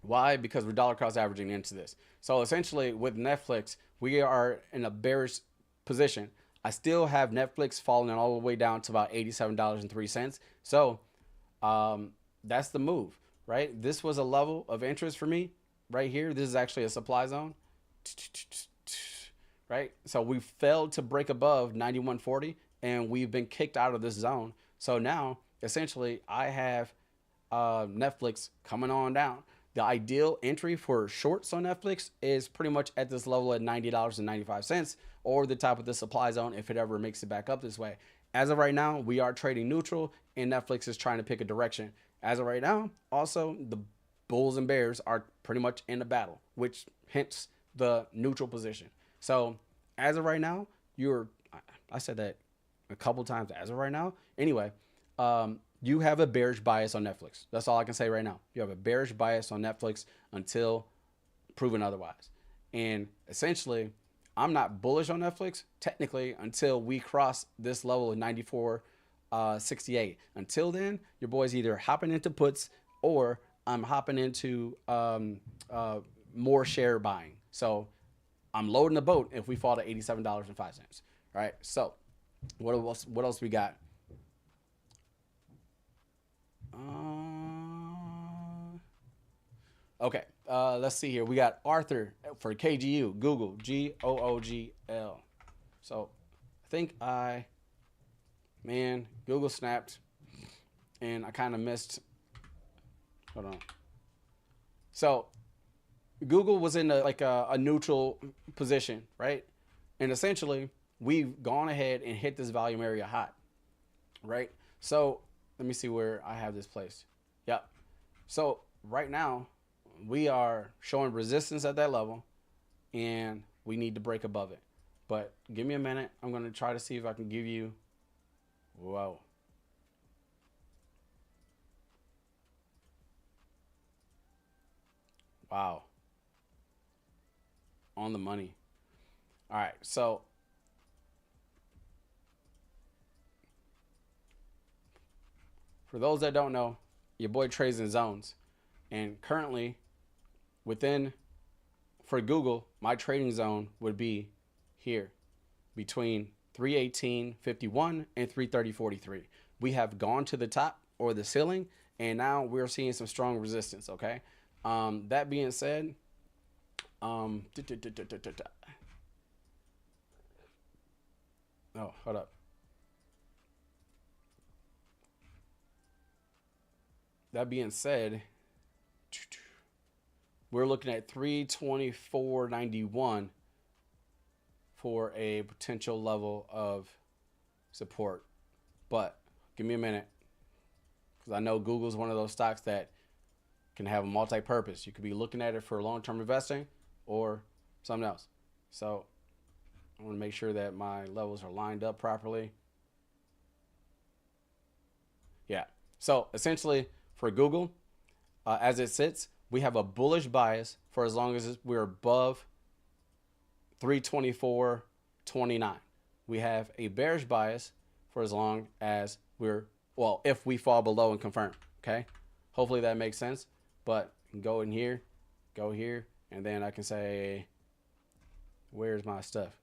Why? Because we're dollar cost averaging into this. So essentially with Netflix, we are in a bearish position. I still have Netflix falling all the way down to about $87.03. So that's the move, right? This was a level of interest for me right here. This is actually a supply zone, right? So we failed to break above 91.40, and we've been kicked out of this zone. So now essentially I have Netflix coming on down. The ideal entry for shorts on Netflix is pretty much at this level at $90.95, or the top of the supply zone if it ever makes it back up this way. As of right now, we are trading neutral, and Netflix is trying to pick a direction. As of right now, also, the bulls and bears are pretty much in a battle, which hence the neutral position. So as of right now, I said that a couple times, as of right now. Anyway, you have a bearish bias on Netflix. That's all I can say right now. You have a bearish bias on Netflix until proven otherwise. And essentially, I'm not bullish on Netflix technically until we cross this level of 94.68. Until then, your boy's either hopping into puts, or I'm hopping into more share buying. So I'm loading the boat if we fall to $87.05. All right. So what else we got? Okay, let's see here. We got Arthur for KGU, Google, GOOGL. So I think Google snapped, and I kind of missed. Hold on. So Google was in a neutral position, right? And essentially, we've gone ahead and hit this volume area hot, right? So let me see where I have this placed. Yep. So right now, we are showing resistance at that level, and we need to break above it. But give me a minute. I'm going to try to see if I can give you. Whoa. Wow. On the money. All right. So for those that don't know, your boy trades in zones. And currently, for Google, my trading zone would be here between 318.51 and 330.43. We have gone to the top or the ceiling, and now we're seeing some strong resistance, okay? That being said, oh, hold up. That being said, we're looking at 324.91 for a potential level of support. But give me a minute, because I know Google's one of those stocks that can have a multi-purpose. You could be looking at it for long-term investing or something else. So I want to make sure that my levels are lined up properly. Yeah. So essentially for Google, as it sits, we have a bullish bias for as long as we're above 324.29. We have a bearish bias for as long as well, if we fall below and confirm. Okay. Hopefully that makes sense. But go in here, go here, and then I can say, where's my stuff?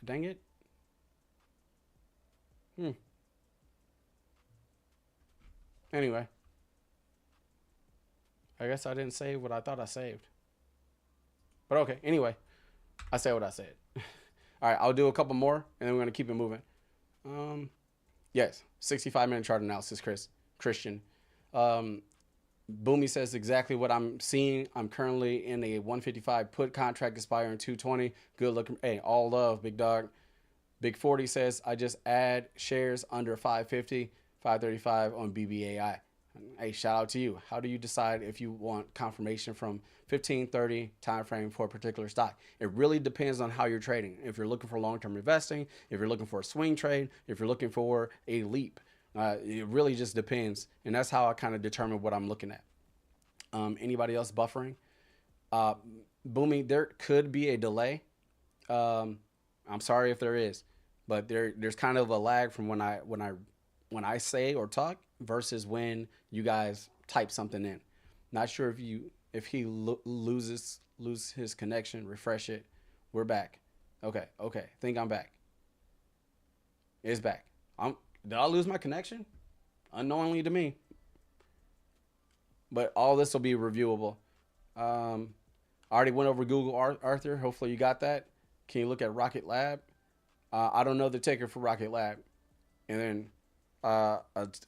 Dang it. Anyway, I guess I didn't save what I thought I saved. But okay, anyway, I said what I said. All right, I'll do a couple more, and then we're going to keep it moving. Yes, 65-minute chart analysis, Christian. Boomy says exactly what I'm seeing. I'm currently in a 155 put contract expiring 220. Good looking. Hey, all love, big dog. Big 40 says I just add shares under 550, 535 on BBAI. Hey, shout out to you. How do you decide if you want confirmation from 15, 30 time frame for a particular stock? It really depends on how you're trading. If you're looking for long-term investing, if you're looking for a swing trade, if you're looking for a leap, it really just depends. And that's how I kind of determine what I'm looking at. Anybody else buffering? Boomy, there could be a delay. I'm sorry if there is, but there's kind of a lag from when I say or talk versus when you guys type something in. Not sure if he lose his connection. Refresh it. We're back. Okay. Think I'm back. It's back. Did I lose my connection? Unknowingly to me. But all this will be reviewable. I already went over Google, Arthur. Hopefully you got that. Can you look at Rocket Lab? I don't know the ticker for Rocket Lab. And then a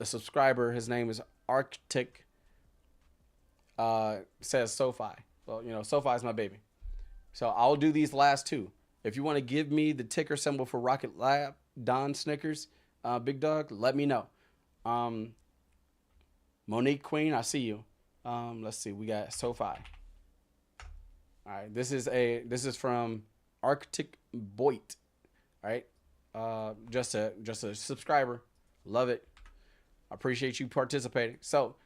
subscriber, his name is Arctic, says SoFi. Well, SoFi is my baby. So I'll do these last two. If you want to give me the ticker symbol for Rocket Lab, Don Snickers, big dog, let me know. Monique Queen, I see you. Let's see, we got SoFi. All right, this is from Arctic Boyd. All right, just a subscriber. Love it. I appreciate you participating. So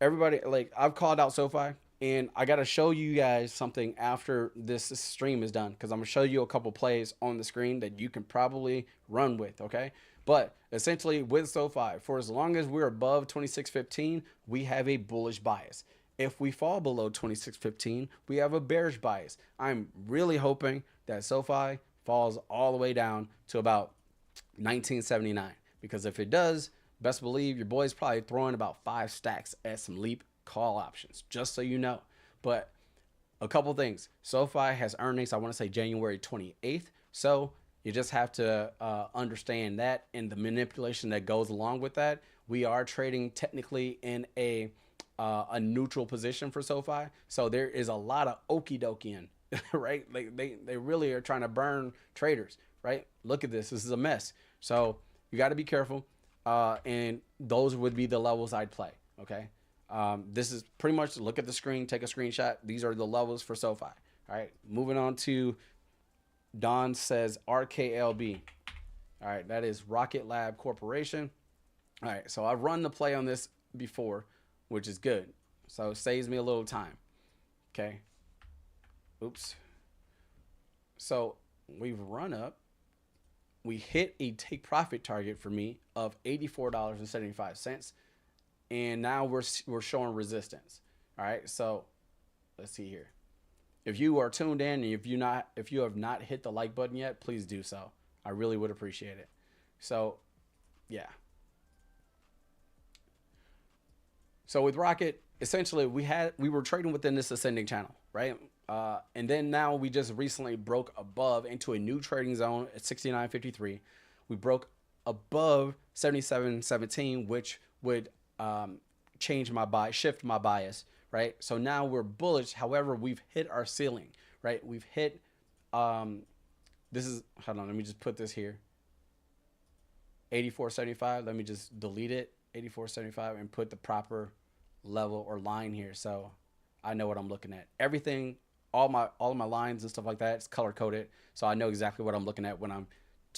everybody, I've called out SoFi, and I got to show you guys something after this stream is done, because I'm gonna show you a couple plays on the screen that you can probably run with. Okay, but essentially with SoFi, for as long as we're above 26.15, we have a bullish bias. If we fall below 26.15, we have a bearish bias. I'm really hoping that SoFi falls all the way down to about 1979, because if it does, best believe your boy's probably throwing about 5 stacks at some leap call options, just so you know. But a couple things. SoFi has earnings, I want to say January 28th. So you just have to understand that, and the manipulation that goes along with that. We are trading technically in a neutral position for SoFi. So there is a lot of okie dokie in, right? They really are trying to burn traders, right? Look at this. This is a mess. So you got to be careful. And those would be the levels I'd play. Okay. This is pretty much, look at the screen, take a screenshot. These are the levels for SoFi. All right. Moving on to Don says RKLB. All right. That is Rocket Lab Corporation. All right. So I've run the play on this before, which is good. So it saves me a little time. Okay. Oops. So we've run up. We hit a take profit target for me of $84.75. And now we're showing resistance. All right. So let's see here. If you are tuned in and if you have not hit the like button yet, please do so. I really would appreciate it. So yeah. So with Rocket, essentially we were trading within this ascending channel, right? And then now we just recently broke above into a new trading zone at 69.53. We broke above 77.17, which would shift my bias, right? So now we're bullish. However, we've hit our ceiling, right? We've hit, hold on, let me just put this here. 84.75. Let me just delete it, 84.75, and put the proper level or line here, so I know what I'm looking at. Everything, all of my lines and stuff like that is color coded, so I know exactly what I'm looking at when I'm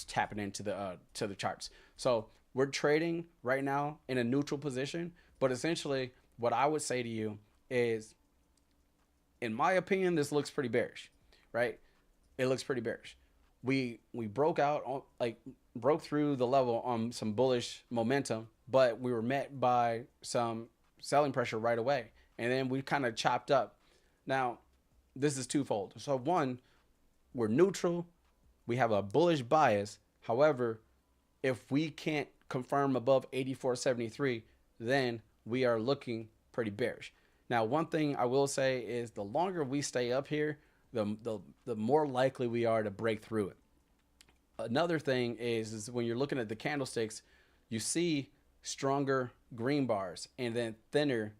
tapping into the charts. So we're trading right now in a neutral position, but essentially what I would say to you is, in my opinion, this looks pretty bearish, right? It looks pretty bearish. We broke out on, like, broke through the level on some bullish momentum, but we were met by some selling pressure right away, and then we kind of chopped up. Now, this is twofold. So one, we're neutral. We have a bullish bias. However, if we can't confirm above 84.73, then we are looking pretty bearish. Now, one thing I will say is the longer we stay up here, the more likely we are to break through it. Another thing is when you're looking at the candlesticks, you see stronger green bars and then thinner,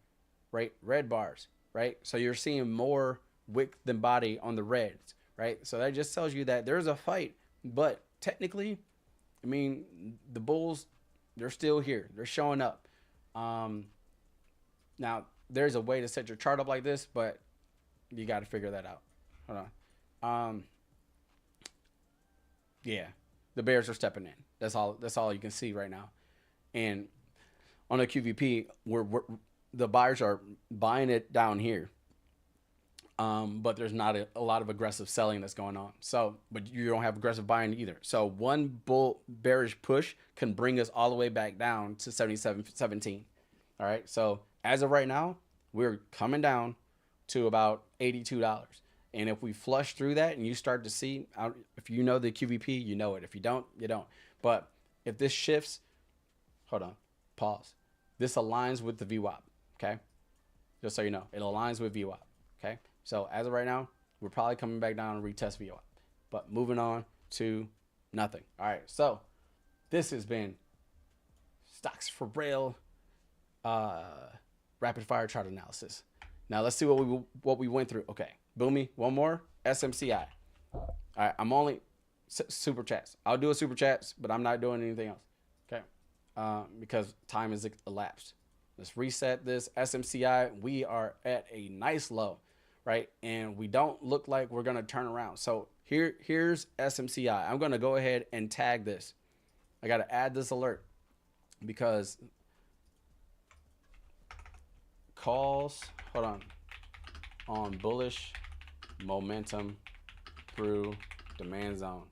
right, red bars, right? So you're seeing more wick than body on the reds, right? So that just tells you that there's a fight, but technically, I mean, the bulls, they're still here. They're showing up. Now, there's a way to set your chart up like this, but you got to figure that out. Hold on. Yeah, the bears are stepping in. That's all you can see right now. And on a QVP, the buyers are buying it down here. But there's not a lot of aggressive selling that's going on. So, but you don't have aggressive buying either. So one bearish push can bring us all the way back down to 77.17. All right. So as of right now, we're coming down to about $82. And if we flush through that and you start to see, if you know the QVP, you know it. If you don't, you don't. But if this shifts, hold on, pause. This aligns with the VWAP. Okay. Just so you know, it aligns with VWAP. Okay. So as of right now, we're probably coming back down and retest VWAP. But moving on to nothing. All right. So this has been Stocks for Rail rapid fire chart analysis. Now let's see what we went through. Okay. Boomy, one more. SMCI. All right. I'm only super chats. I'll do a super chats, but I'm not doing anything else. Okay. Because time is elapsed. Let's reset this SMCI. We are at a nice low, right? And we don't look like we're going to turn around. So here's SMCI. I'm going to go ahead and tag this. I got to add this alert because calls, hold on bullish momentum through demand zone.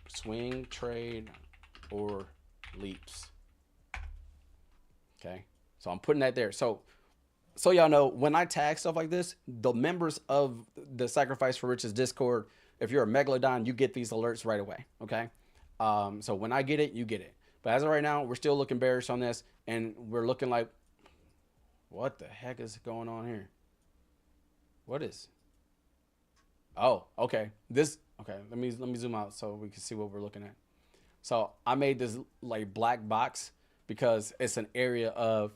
Swing trade or leaps. Okay. So I'm putting that there. So y'all know, when I tag stuff like this, the members of the Sacrifice for Riches Discord, if you're a Megalodon, you get these alerts right away. Okay. So when I get it, you get it. But as of right now, we're still looking bearish on this, and we're looking like, what the heck is going on here? What is? Oh, okay. Okay. Let me zoom out so we can see what we're looking at. So I made this like black box because it's an area of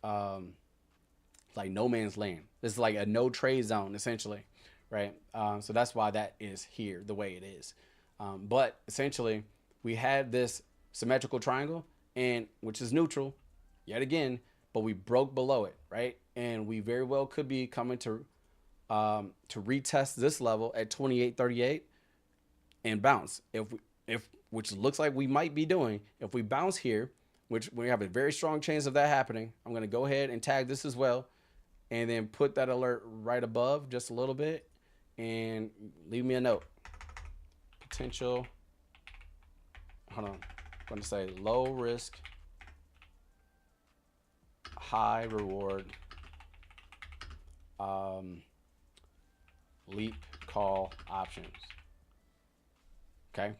like no man's land. It's like a no trade zone essentially, right? So that's why that is here the way it is. But essentially, we had this symmetrical triangle, and which is neutral yet again, but we broke below it, right? And we very well could be coming to retest this level at 28.38 and bounce. Which looks like we might be doing. If we bounce here, which we have a very strong chance of that happening, I'm going to go ahead and tag this as well, and then put that alert right above just a little bit, and leave me a note. Potential, hold on, I'm going to say low risk, high reward, leap call options. Okay.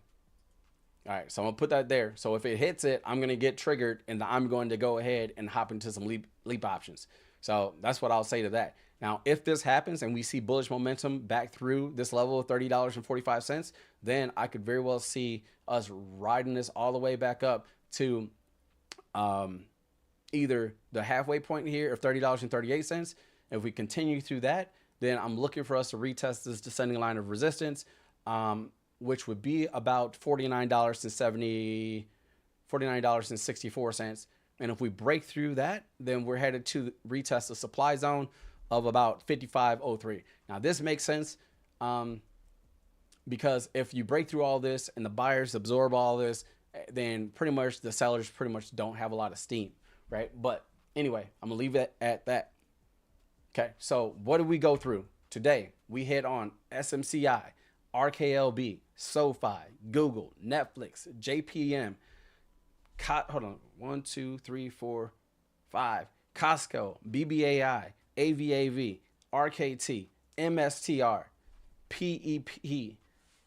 All right. So I'm gonna put that there. So if it hits it, I'm going to get triggered, and I'm going to go ahead and hop into some leap options. So that's what I'll say to that. Now, if this happens and we see bullish momentum back through this level of $30.45, then I could very well see us riding this all the way back up to either the halfway point here of $30.38. If we continue through that, then I'm looking for us to retest this descending line of resistance, which would be about $49.70. $49.64. And if we break through that, then we're headed to retest the supply zone of about 55.03. Now this makes sense because if you break through all this and the buyers absorb all this, then pretty much the sellers pretty much don't have a lot of steam, right? But anyway, I'm gonna leave it at that. Okay, so what did we go through today? We hit on SMCI, RKLB, SoFi, Google, Netflix, JPM, hold on, 1, 2, 3, 4, 5, Costco, BBAI, AVAV, RKT, MSTR, PEP,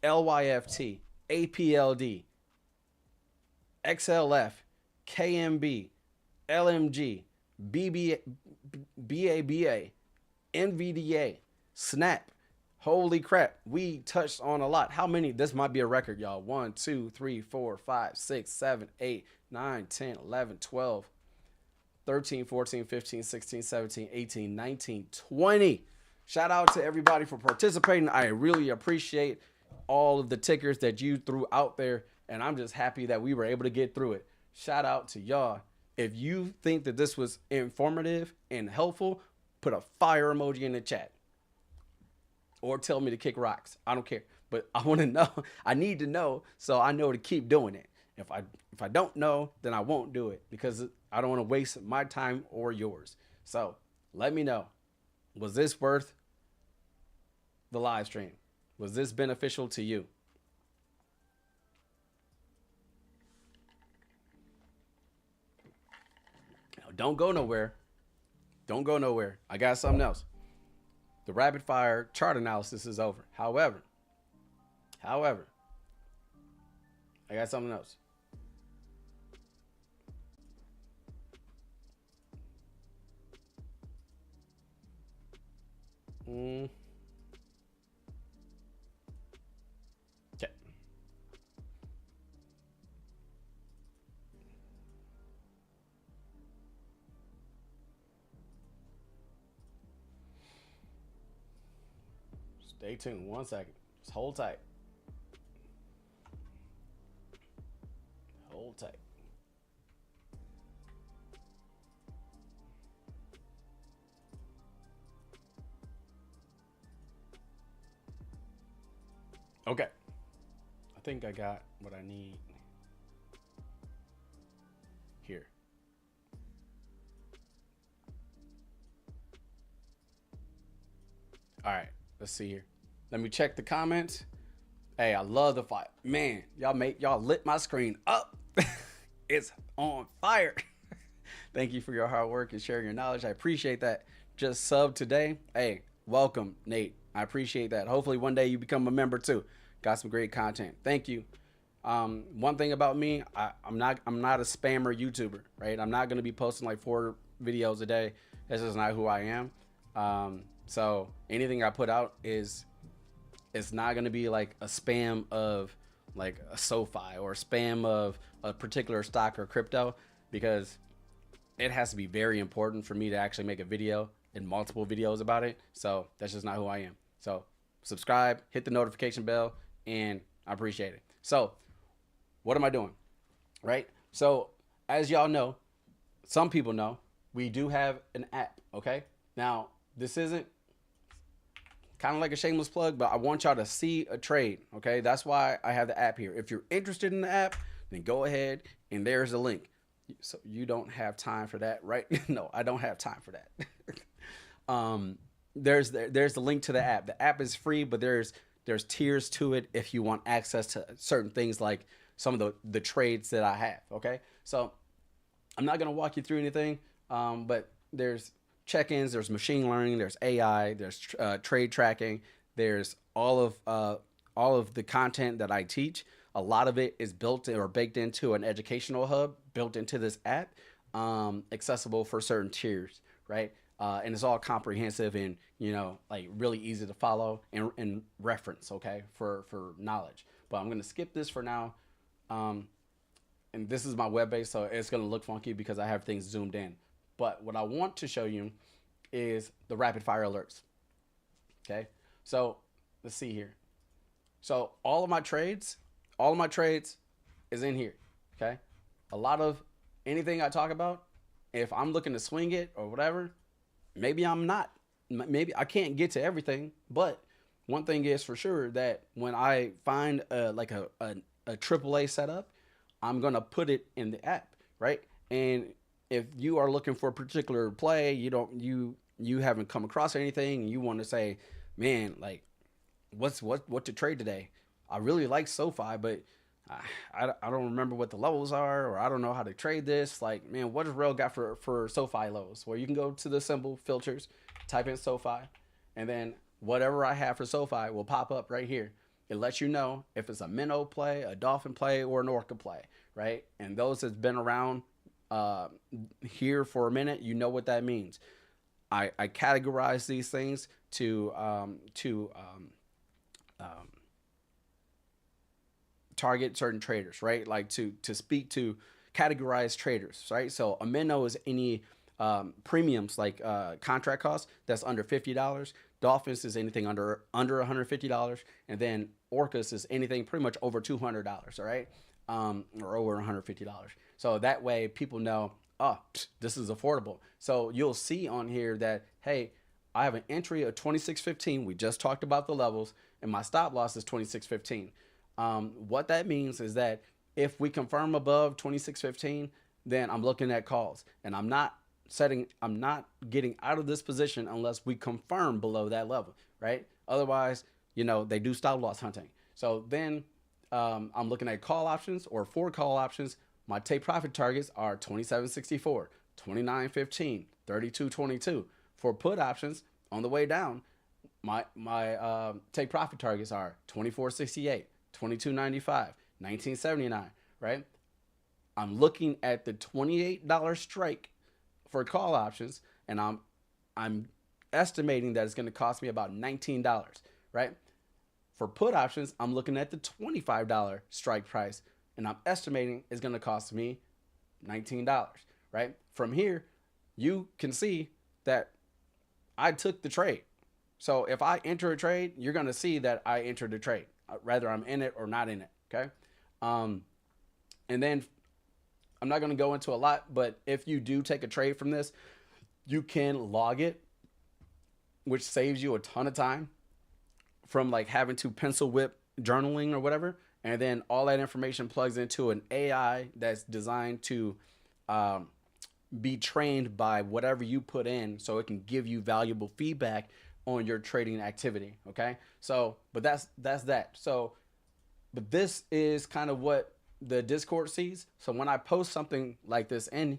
LYFT, APLD, XLF, KMB, LMG, BABA, NVDA, Snap. Holy crap, we touched on a lot. How many? This might be a record, y'all. 1, 2, 3, 4, 5, 6, 7, 8, 9, 10, 11, 12, 13, 14, 15, 16, 17, 18, 19, 20. Shout out to everybody for participating. I really appreciate all of the tickers that you threw out there, and I'm just happy that we were able to get through it. Shout out to y'all. If you think that this was informative and helpful, put a fire emoji in the chat. Or tell me to kick rocks. I don't care. But I want to know. I need to know so I know to keep doing it. If I don't know, then I won't do it because I don't want to waste my time or yours. So let me know. Was this worth the live stream? Was this beneficial to you? Now, don't go nowhere. Don't go nowhere. I got something else. The rapid fire chart analysis is over. However, I got something else. Okay. Stay tuned. 1 second. Just hold tight. Hold tight. Okay. I think I got what I need here. All right. Let's see here. Let me check the comments. Hey, I love the fire. Man, y'all lit my screen up. It's on fire. Thank you for your hard work and sharing your knowledge. I appreciate that. Just sub today. Hey, welcome, Nate. I appreciate that. Hopefully one day you become a member too. Got some great content. Thank you. One thing about me, I'm not a spammer YouTuber, right? I'm not going to be posting like 4 videos a day. This is not who I am. So anything I put out it's not going to be like a spam of like a SoFi or a spam of a particular stock or crypto, because it has to be very important for me to actually make a video and multiple videos about it. So that's just not who I am. So subscribe, hit the notification bell, and I appreciate it. So what am I doing? Right? So as y'all know, some people know, we do have an app. Okay. Now this isn't kind of like a shameless plug, but I want y'all to see a trade. Okay. That's why I have the app here. If you're interested in the app, then go ahead and there's the link. So you don't have time for that, right? No, I don't have time for that. There's the link to the app. The app is free, but there's tiers to it if you want access to certain things like some of the trades that I have. Okay. So I'm not going to walk you through anything, but there's check-ins, there's machine learning, there's AI, there's trade tracking, there's all of the content that I teach. A lot of it is built or baked into an educational hub built into this app, accessible for certain tiers, right? And it's all comprehensive and, like really easy to follow and reference, okay, for knowledge. But I'm going to skip this for now. And this is my web base, so it's going to look funky because I have things zoomed in. But what I want to show you is the rapid fire alerts. Okay. So let's see here. So all of my trades is in here. Okay. a lot of anything I talk about, if I'm looking to swing it or whatever, maybe I'm not. Maybe I can't get to everything, but one thing is for sure that when I find like a AAA setup, I'm gonna put it in the app, right? And if you are looking for a particular play, you haven't come across anything, and you want to say, man, like what to trade today? I really like SoFi, but I don't remember what the levels are, or I don't know how to trade this. Like, man, what does Rail got for SoFi lows? Where you can go to the symbol filters, type in SoFi, and then whatever I have for SoFi will pop up right here. It lets you know if it's a Minnow play, a Dolphin play, or an Orca play, right? And those that's been around here for a minute, you know what that means. I categorize these things to target certain traders, right? Like to speak to categorize traders, right? So a Minnow is any premiums like contract costs that's under $50. Dolphins is anything under $150, and then Orcas is anything pretty much over $200, all right, or over $150. So that way people know, oh, this is affordable. So you'll see on here that, hey, I have an entry of 26.15. We just talked about the levels, and my stop loss is 26.15. What that means is that if we confirm above 26.15, then I'm looking at calls, and I'm not getting out of this position unless we confirm below that level, right? Otherwise, they do stop loss hunting. So then I'm looking at call options or for call options. My take profit targets are 27.64, 29.15, 32.22. For put options on the way down, my take profit targets are 24.68, 22.95, 19.79, right? I'm looking at the $28 strike for call options, and I'm estimating that it's going to cost me about $19, right? For put options, I'm looking at the $25 strike price, and I'm estimating it's going to cost me $19, right? From here, you can see that I took the trade. So if I enter a trade, you're going to see that I entered the trade, whether I'm in it or not in it, okay? And then I'm not going to go into a lot, but if you do take a trade from this, you can log it, which saves you a ton of time from like having to pencil whip journaling or whatever. And then all that information plugs into an AI that's designed to be trained by whatever you put in, so it can give you valuable feedback on your trading activity. Okay. So, but that's that. So, but this is kind of what the Discord sees. So when I post something like this in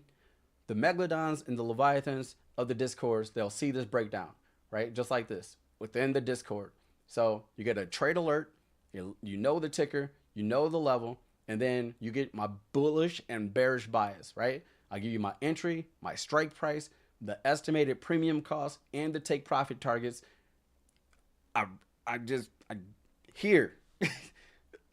the Megalodons and the Leviathans of the Discords, they'll see this breakdown, right? Just like this within the Discord. So you get a trade alert, you know the ticker, you know the level, and then you get my bullish and bearish bias, right? I give you my entry, my strike price, the estimated premium cost, and the take profit targets. Here,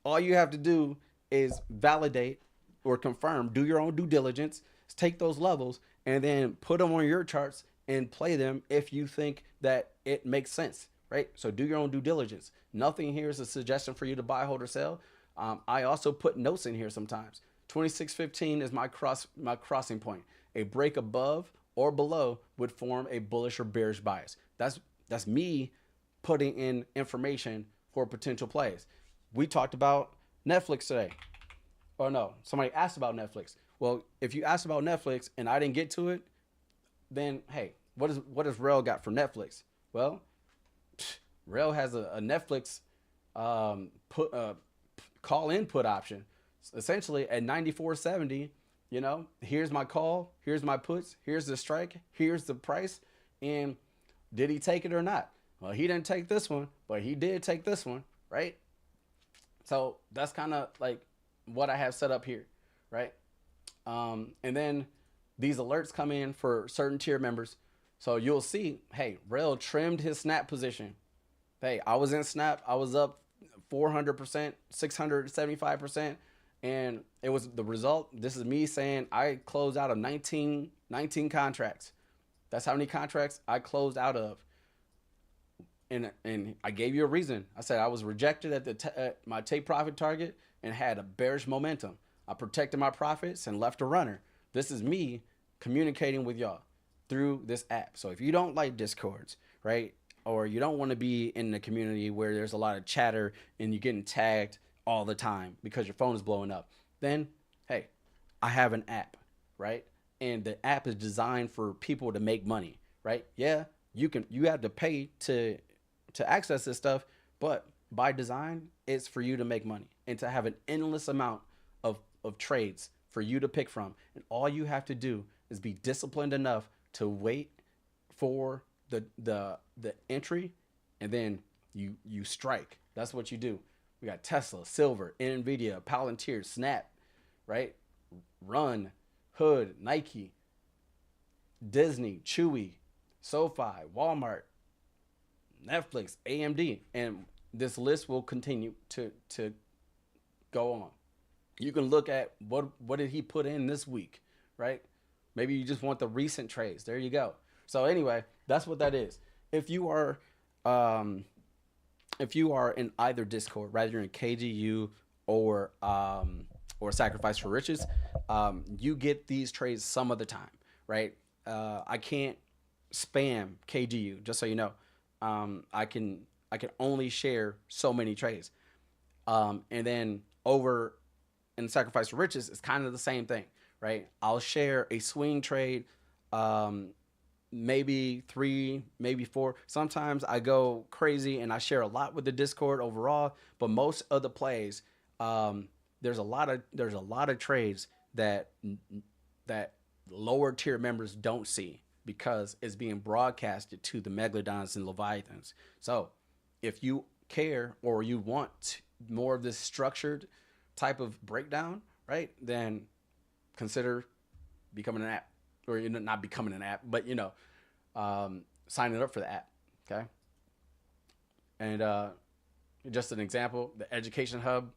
all you have to do is validate or confirm, do your own due diligence, take those levels, and then put them on your charts and play them if you think that it makes sense, right? So do your own due diligence. Nothing here is a suggestion for you to buy, hold, or sell. I also put notes in here sometimes. 26.15 is my crossing point. A break above or below would form a bullish or bearish bias. That's me putting in information for potential plays. We talked about Netflix today. Oh no, somebody asked about Netflix. Well, if you asked about Netflix and I didn't get to it, then hey, what does Rel got for Netflix? Well, Rel has a Netflix call in put option. Essentially at 94.70, here's my call, here's my puts, here's the strike, here's the price, and did he take it or not? Well, he didn't take this one, but he did take this one, right? So that's kind of like what I have set up here, right? And then these alerts come in for certain tier members. So you'll see, hey, Rel trimmed his snap position. Hey, I was in snap. I was up 400%, 675%. And it was the result. This is me saying I closed out of 19 contracts. That's how many contracts I closed out of. And I gave you a reason. I said I was rejected at my take profit target and had a bearish momentum. I protected my profits and left a runner. This is me communicating with y'all through this app. So if you don't like Discords, right, or you don't want to be in the community where there's a lot of chatter and you're getting tagged all the time because your phone is blowing up, then hey, I have an app, right? And the app is designed for people to make money, right? Yeah, you have to pay to access this stuff, but by design, it's for you to make money and to have an endless amount of trades for you to pick from. And all you have to do is be disciplined enough to wait for the entry, and then you strike. That's what you do. We got Tesla, Silver, Nvidia, Palantir, Snap, right? Run, Hood, Nike, Disney, Chewy, SoFi, Walmart, Netflix, AMD, and this list will continue to go on. You can look at what did he put in this week, right? Maybe you just want the recent trades. There you go. So anyway, that's what that is. If you are in either Discord, rather you're in KGU or Sacrifice for Riches, you get these trades some of the time, right? I can't spam KGU, just so you know. I can only share so many trades. And then over in Sacrifice for Riches, it's kind of the same thing, right? I'll share a swing trade, maybe 3, maybe 4. Sometimes I go crazy and I share a lot with the Discord overall, but most of the plays, there's a lot of trades that lower tier members don't see because it's being broadcasted to the Megalodons and Leviathans. So if you care or you want more of this structured type of breakdown, right, then consider becoming an app, or not becoming an app, but signing up for the app. Okay. And just an example, the Education Hub,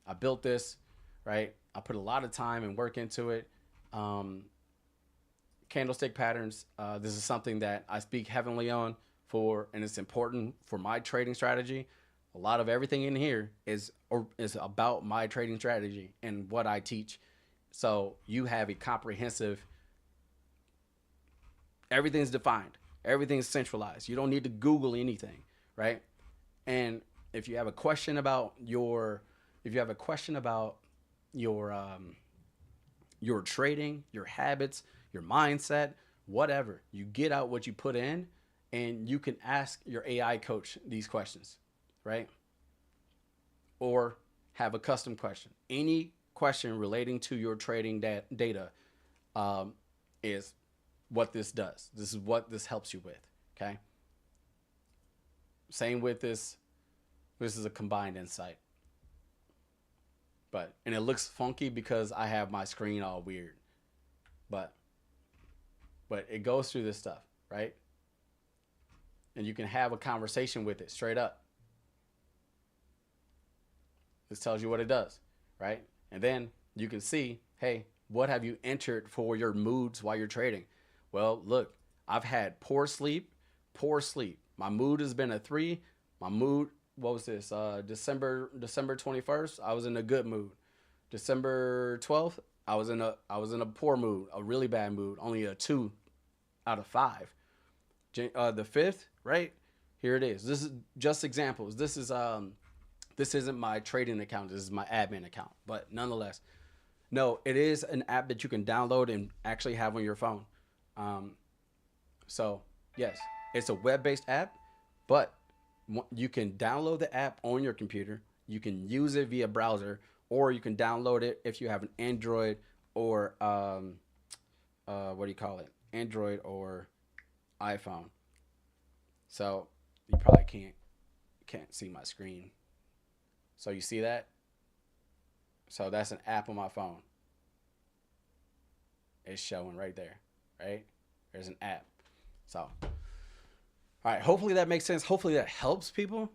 I built this, right? I put a lot of time and work into it. Candlestick patterns. This is something that I speak heavily on and it's important for my trading strategy. A lot of everything in here is about my trading strategy and what I teach. So you have a comprehensive, everything's defined, everything's centralized. You don't need to Google anything, right? And if you have a question about your trading, your habits, your mindset, whatever, you get out what you put in, and you can ask your AI coach these questions, right? Or have a custom question. Any question relating to your trading data is what this does. This is what this helps you with, okay? Same with this. This is a combined insight. And it looks funky because I have my screen all weird. But it goes through this stuff, right? And you can have a conversation with it straight up. This tells you what it does, right? And then you can see, hey, what have you entered for your moods while you're trading? Well, look, I've had poor sleep. My mood has been a 3. My mood, what was this? December 21st, I was in a good mood. December 12th, I was in a poor mood, a really bad mood, only a 2 out of 5. The 5th, right? Here it is. This is just examples. This isn't my trading account. This is my admin account. But nonetheless, no, it is an app that you can download and actually have on your phone. So yes, it's a web-based app, but you can download the app on your computer. You can use it via browser, or you can download it if you have an Android or Android or iPhone. So you probably can't see my screen. So you see that? So that's an app on my phone. It's showing right there, right? There's an app. So, all right. Hopefully that makes sense. Hopefully that helps people.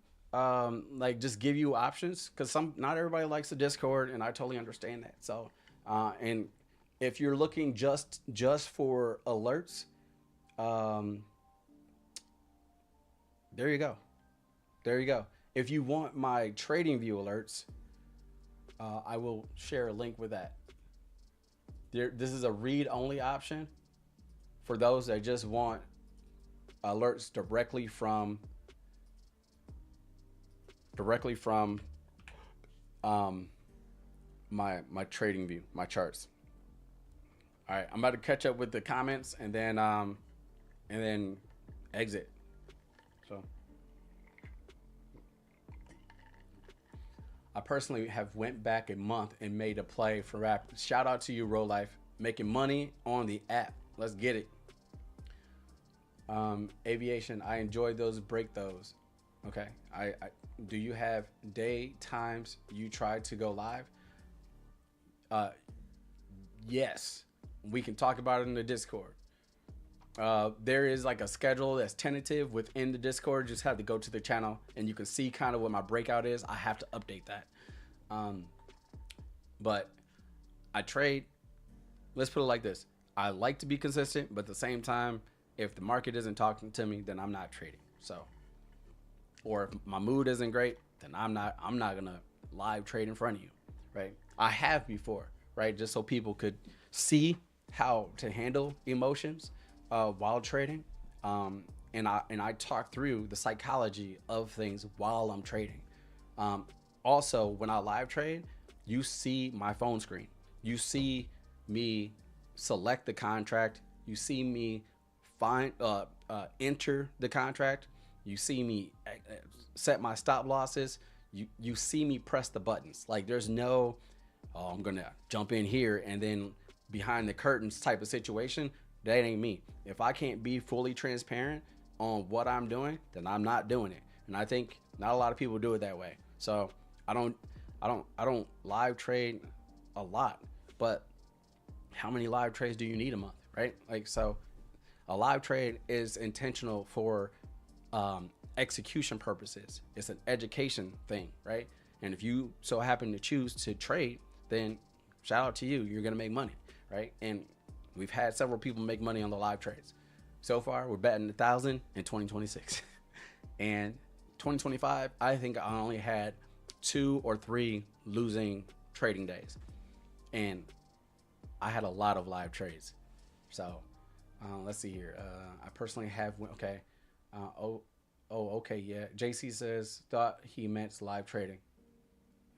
Just give you options, because not everybody likes the Discord, and I totally understand that. So, and if you're looking just for alerts, there you go. If you want my trading view alerts, I will share a link with that. This is a read-only option for those that just want alerts directly from my trading view, my charts. All right, I'm about to catch up with the comments and then exit. So I personally have went back a month and made a play for app. Shout out to you, Roll Life, making money on the app. Let's get it. Aviation, I enjoyed those, break those. Okay. I do you have day times you tried to go live? Yes, we can talk about it in the Discord. There is like a schedule that's tentative within the Discord. Just have to go to the channel and you can see kind of what my breakout is. I have to update that. But I trade, let's put it like this. I like to be consistent, but at the same time, if the market isn't talking to me, then I'm not trading. So, or if my mood isn't great, then I'm not gonna live trade in front of you, right? I have before, right? Just so people could see how to handle emotions while trading. And I talk through the psychology of things while I'm trading. Also, when I live trade, you see my phone screen. You see me select the contract. You see me enter the contract. You see me set my stop losses. You see me press the buttons. Like there's no, oh, I'm gonna jump in here and then behind the curtains type of situation. That ain't me. If I can't be fully transparent on what I'm doing, then I'm not doing it. And I think not a lot of people do it that way. So I don't live trade a lot, but how many live trades do you need a month, right? Like, so a live trade is intentional for execution purposes. It's an education thing, right? And if you so happen to choose to trade, then shout out to you. You're gonna make money, right? And we've had several people make money on the live trades. So far, we're betting 1,000 in 2026. And 2025, I think I only had 2 or 3 losing trading days. And I had a lot of live trades. So let's see here. I personally have, okay. Okay, yeah. JC says, thought he meant live trading.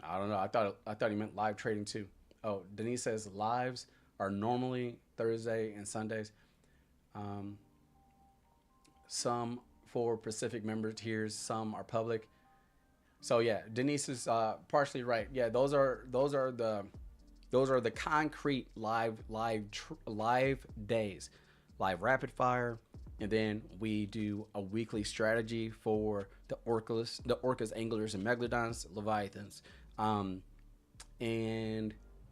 I don't know. I thought he meant live trading too. Oh, Denise says lives are normally Thursday and Sundays. Some for Pacific member tiers, some are public. So yeah, Denise is partially right. Yeah, those are the concrete live days, live rapid fire, and then we do a weekly strategy for the orcas, anglers, and megalodons, leviathans,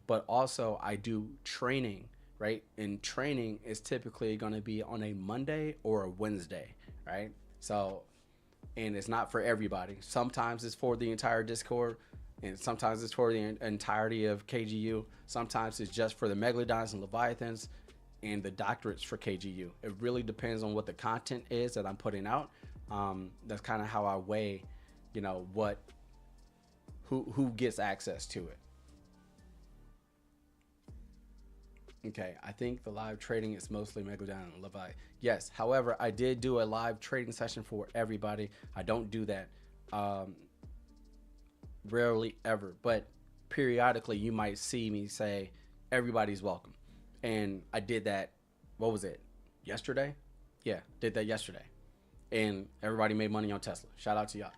but also I do training, right? And training is typically going to be on a Monday or a Wednesday, right? So, and it's not for everybody. Sometimes it's for the entire Discord, and sometimes it's for the entirety of KGU. Sometimes it's just for the megalodons and leviathans and the doctorates for KGU. It really depends on what the content is that I'm putting out. That's kind of how I weigh, you know, who gets access to it. Okay, I think the live trading is mostly Megalodon and Levi. Yes, however, I did do a live trading session for everybody. I don't do that rarely ever, but periodically you might see me say everybody's welcome. And I did that, what was it, yesterday? Yeah, did that yesterday. And everybody made money on Tesla. Shout out to y'all.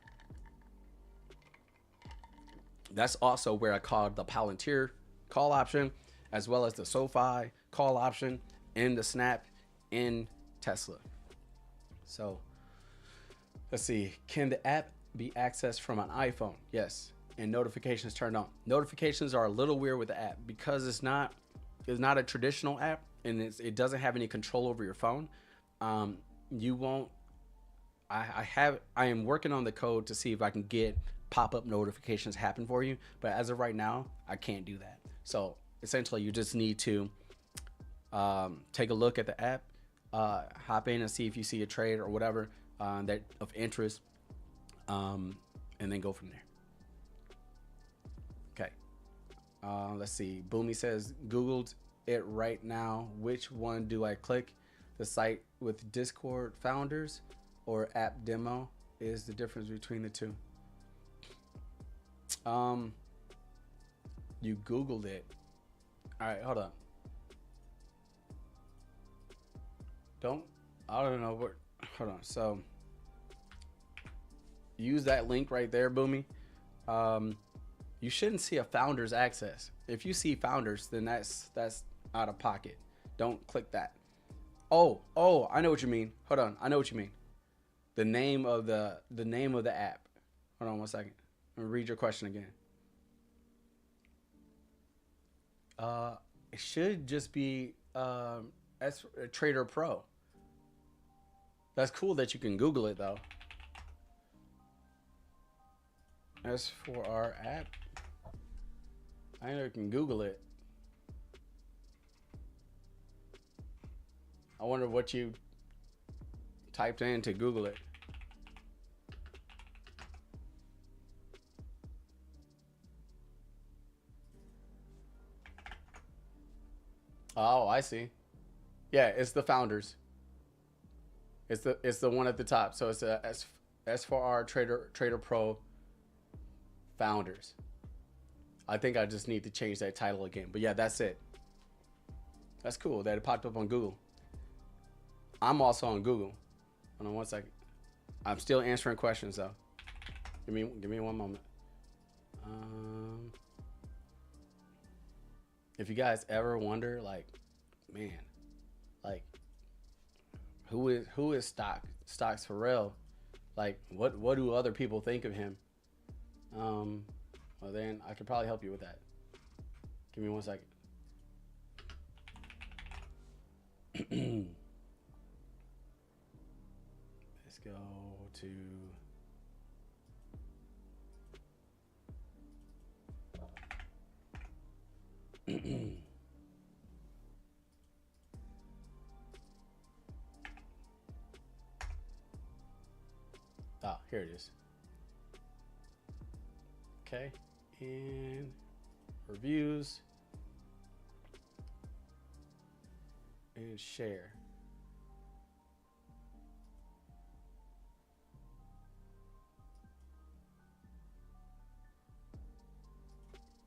That's also where I called the Palantir call option, as well as the SoFi call option and the Snap in Tesla. So let's see. Can the app be accessed from an iPhone? Yes. And notifications turned on. Notifications are a little weird with the app because it's not a traditional app and it doesn't have any control over your phone. You won't. I am working on the code to see if I can get pop-up notifications happen for you, but as of right now, I can't do that. So essentially, you just need to take a look at the app, hop in and see if you see a trade or whatever that of interest, and then go from there. Okay. Let's see. Boomy says, Googled it right now. Which one do I click? The site with Discord founders or app demo? Is the difference between the two? You Googled it. All right, hold on. I don't know what, hold on. So use that link right there, Boomy. You shouldn't see a founder's access. If you see founders, then that's out of pocket. Don't click that. Oh, I know what you mean. Hold on, I know what you mean. The name of the app. Hold on one second. Let me read your question again. It should just be Trader Pro. That's cool that you can Google it though. S4R App. I know you can Google it. I wonder what you typed in to Google it. Oh, I see. Yeah, it's the founders. It's the one at the top. So it's a S4R Trader Pro founders. I think I just need to change that title again. But yeah, that's it. That's cool that it popped up on Google. I'm also on Google. Hold on one second. I'm still answering questions though. Give me one moment. If you guys ever wonder, like, man, like, who is Stocks for real? Like, what do other people think of him? Well, then I could probably help you with that. Give me one second. Let's go to here it is. Okay, and reviews and share.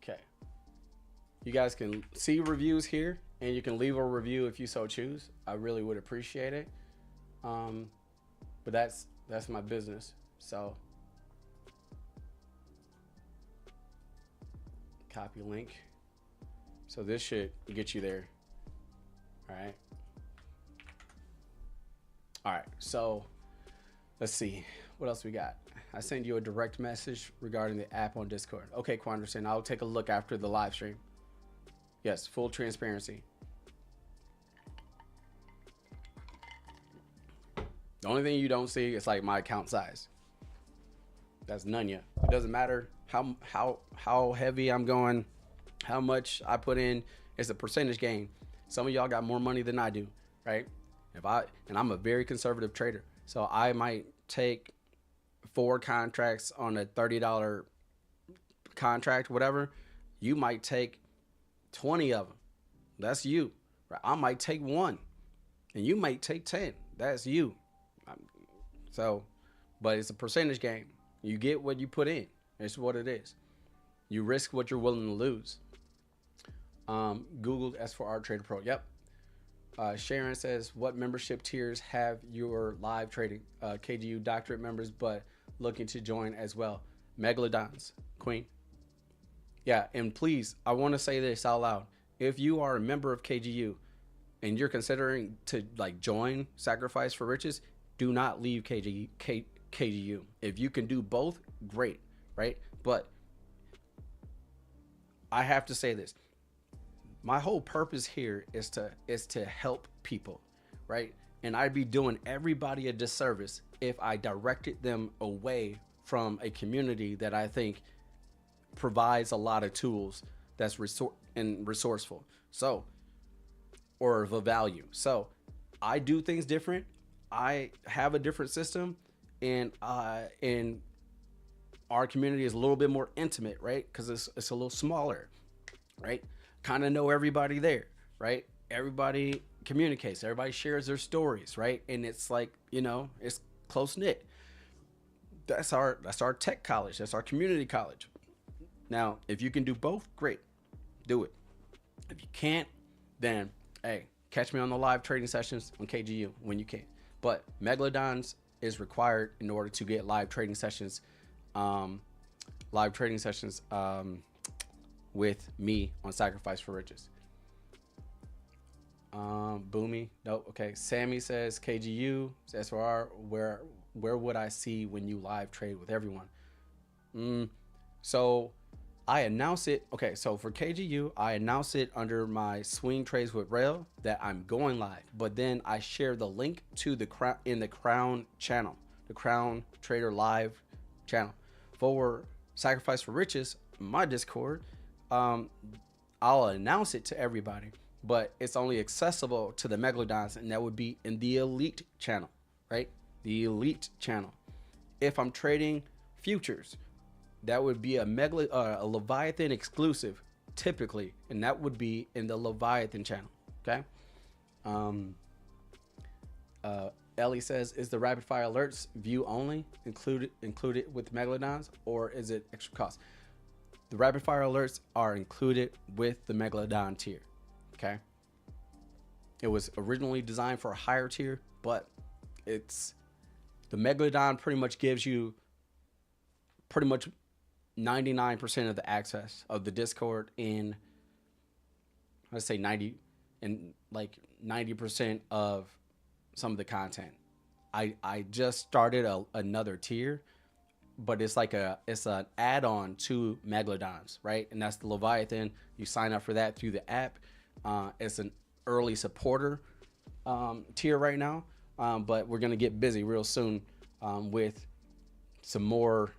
Okay, you guys can see reviews here, and you can leave a review if you so choose. I really would appreciate it. But that's my business. So copy link. So this should get you there. All right. So let's see what else we got. I send you a direct message regarding the app on Discord. Okay, Quanderson, I'll take a look after the live stream. Yes, full transparency. The only thing you don't see is like my account size. That's none yet. It doesn't matter how heavy I'm going, how much I put in. It's a percentage gain. Some of y'all got more money than I do, right? And I'm a very conservative trader, so I might take 4 contracts on a $30 contract, whatever. You might take 20 of them. That's you. Right? I might take 1, and you might take 10. That's you. So, but it's a percentage game. You get what you put in. It's what it is. You risk what you're willing to lose. Googled S4R Trader Pro. Yep. Sharon says, what membership tiers have your live trading? KGU doctorate members, but looking to join as well. Megalodons, Queen. Yeah, and please, I want to say this out loud. If you are a member of KGU and you're considering to like join Sacrifice for Riches, do not leave KGU. If you can do both, great, right? But I have to say this. My whole purpose here is to help people, right? And I'd be doing everybody a disservice if I directed them away from a community that I think provides a lot of tools that's resourceful. So, or of a value. So I do things different. I have a different system, and our community is a little bit more intimate, right? Because it's a little smaller. right? Kind of know everybody there, right? Everybody communicates, everybody shares their stories, right? And it's like, it's close knit. That's our tech college. That's our community college. Now, if you can do both, great. Do it. If you can't, then hey, catch me on the live trading sessions on KGU when you can. But Megalodons is required in order to get live trading sessions, live trading sessions with me on Sacrifice for Riches. Boomy, nope. Okay. Sammy says KGU, S4R. Where would I see when you live trade with everyone? So I announce it. Okay, so for KGU, I announce it under my Swing Trades with Rail that I'm going live. But then I share the link to the Crown channel, the Crown Trader Live channel. For Sacrifice for Riches, my Discord, I'll announce it to everybody, but it's only accessible to the Megalodons, and that would be in the Elite channel, right? The Elite channel. If I'm trading futures, that would be a Leviathan exclusive, typically, and that would be in the Leviathan channel. Okay. Ellie says, is the rapid fire alerts view only included with Megalodons, or is it extra cost? The rapid fire alerts are included with the Megalodon tier. Okay. It was originally designed for a higher tier, but the Megalodon pretty much gives you pretty much 99% of the access of the Discord in, let's say 90% of some of the content. I just started another tier, but it's an add-on to Megalodons, right? And that's the Leviathan. You sign up for that through the app. It's an early supporter tier right now, but we're gonna get busy real soon with some more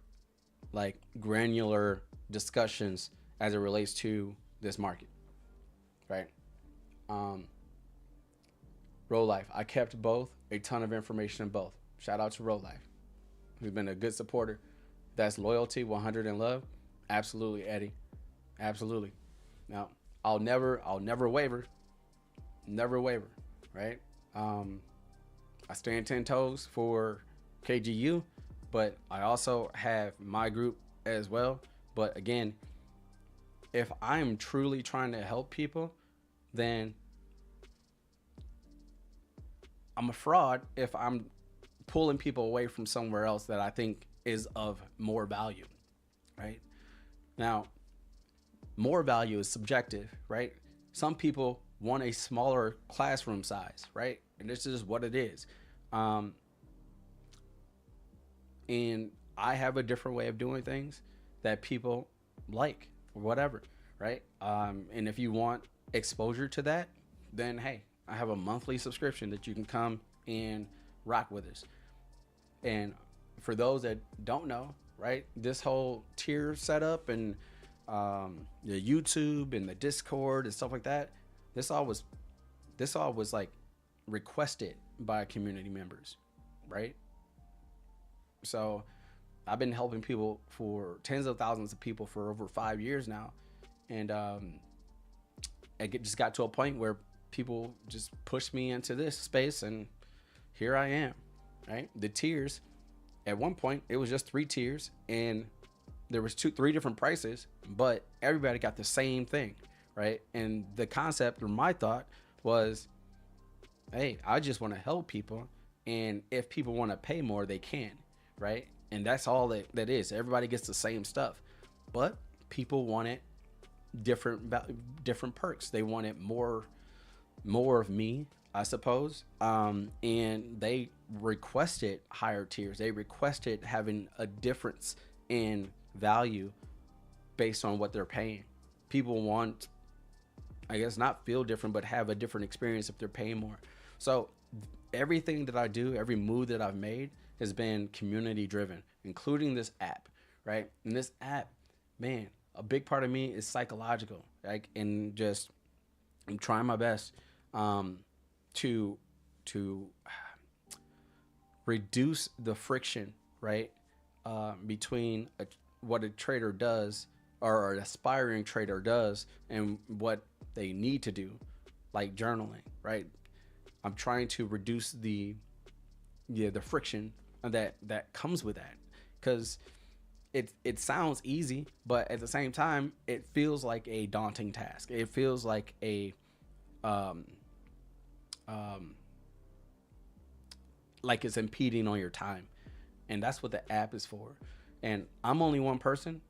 like granular discussions as it relates to this market, right? Roll Life, I kept both, a ton of information in both. Shout out to Roll Life, who's been a good supporter. That's loyalty, 100 and love. Absolutely, Eddie. Absolutely. Now, I'll never waver. Never waver, right? I stand 10 toes for KGU, but I also have my group as well. But again, if I'm truly trying to help people, then I'm a fraud if I'm pulling people away from somewhere else that I think is of more value, right? Now, more value is subjective, right? Some people want a smaller classroom size, right? And this is what it is. And I have a different way of doing things that people like or whatever, right? And if you want exposure to that, then hey, I have a monthly subscription that you can come and rock with us. And for those that don't know, right, this whole tier setup and the YouTube and the Discord and stuff like that, this all was like requested by community members, right? So I've been helping people, for tens of thousands of people, for over 5 years now. And it just got to a point where people just pushed me into this space, and here I am, right? The tiers, at one point, it was just 3 tiers, and there was 3 different prices, but everybody got the same thing, right? And the concept, or my thought, was, hey, I just want to help people, and if people want to pay more, they can, right? And that's all that is. Everybody gets the same stuff, but people wanted different perks. They wanted more of me, I suppose, and they requested higher tiers. They requested having a difference in value based on what they're paying. People want, I guess, not feel different, but have a different experience if they're paying more. So everything that I do, every move that I've made has been community driven, including this app, right? And this app, man, a big part of me is psychological, like, and just I'm trying my best to reduce the friction, right, between what a trader does or an aspiring trader does and what they need to do, like journaling, right? I'm trying to reduce the friction that comes with that, because it sounds easy, but at the same time, it feels like a daunting task. It feels like a like it's impeding on your time, and that's what the app is for. And I'm only one person,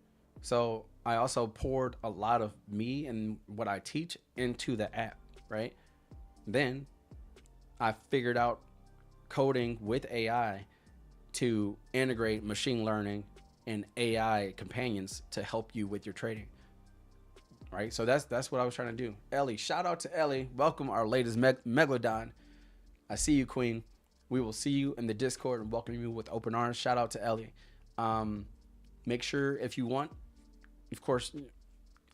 so I also poured a lot of me and what I teach into the app, right? Then I figured out coding with AI to integrate machine learning and AI companions to help you with your trading, right? So that's what I was trying to do. Ellie, shout out to Ellie. Welcome our latest Megalodon. I see you, Queen. We will see you in the Discord and welcome you with open arms. Shout out to Ellie. Make sure, if you want, of course,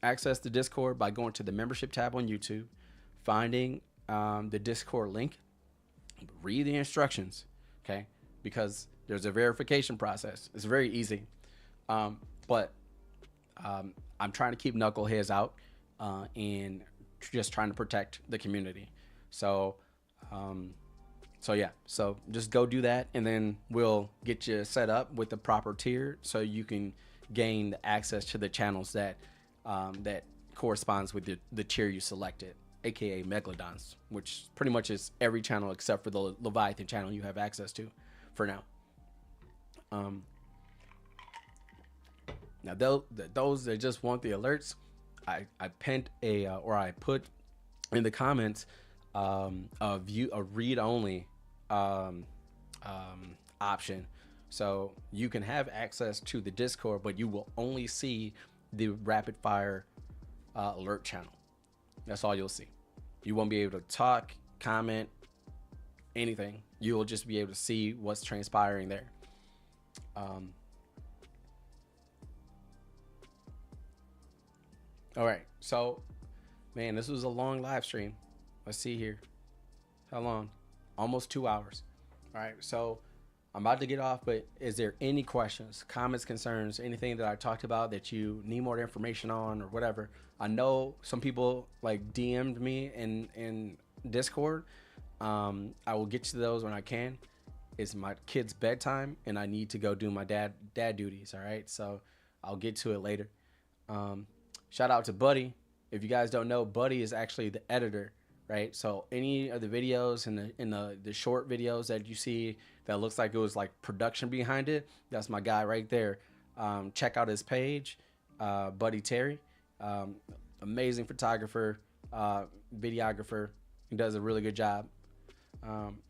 access the Discord by going to the membership tab on YouTube, finding the Discord link, read the instructions, okay? Because there's a verification process. It's very easy. But I'm trying to keep knuckleheads out and just trying to protect the community. So yeah, so just go do that, and then we'll get you set up with the proper tier so you can gain the access to the channels that that corresponds with the tier you selected, aka Megalodons, which pretty much is every channel except for the Leviathan channel you have access to for now. Now those that just want the alerts, I penned or I put in the comments a read only option, so you can have access to the Discord, but you will only see the rapid fire alert channel. That's all you'll see. You won't be able to talk, comment, anything. You will just be able to see what's transpiring there. All right, so man, this was a long live stream. Let's see here. How long? Almost 2 hours. All right, so I'm about to get off, but is there any questions, comments, concerns, anything that I talked about that you need more information on or whatever? I know some people like DM'd me in Discord. I will get to those when I can. It's my kid's bedtime and I need to go do my dad duties. All right, so I'll get to it later. Shout out to Buddy. If you guys don't know, Buddy is actually the editor, right? So any of the videos and the short videos that you see that looks like it was like production behind it, that's my guy right there. Check out his page, Buddy Terry. Amazing photographer, videographer. He does a really good job.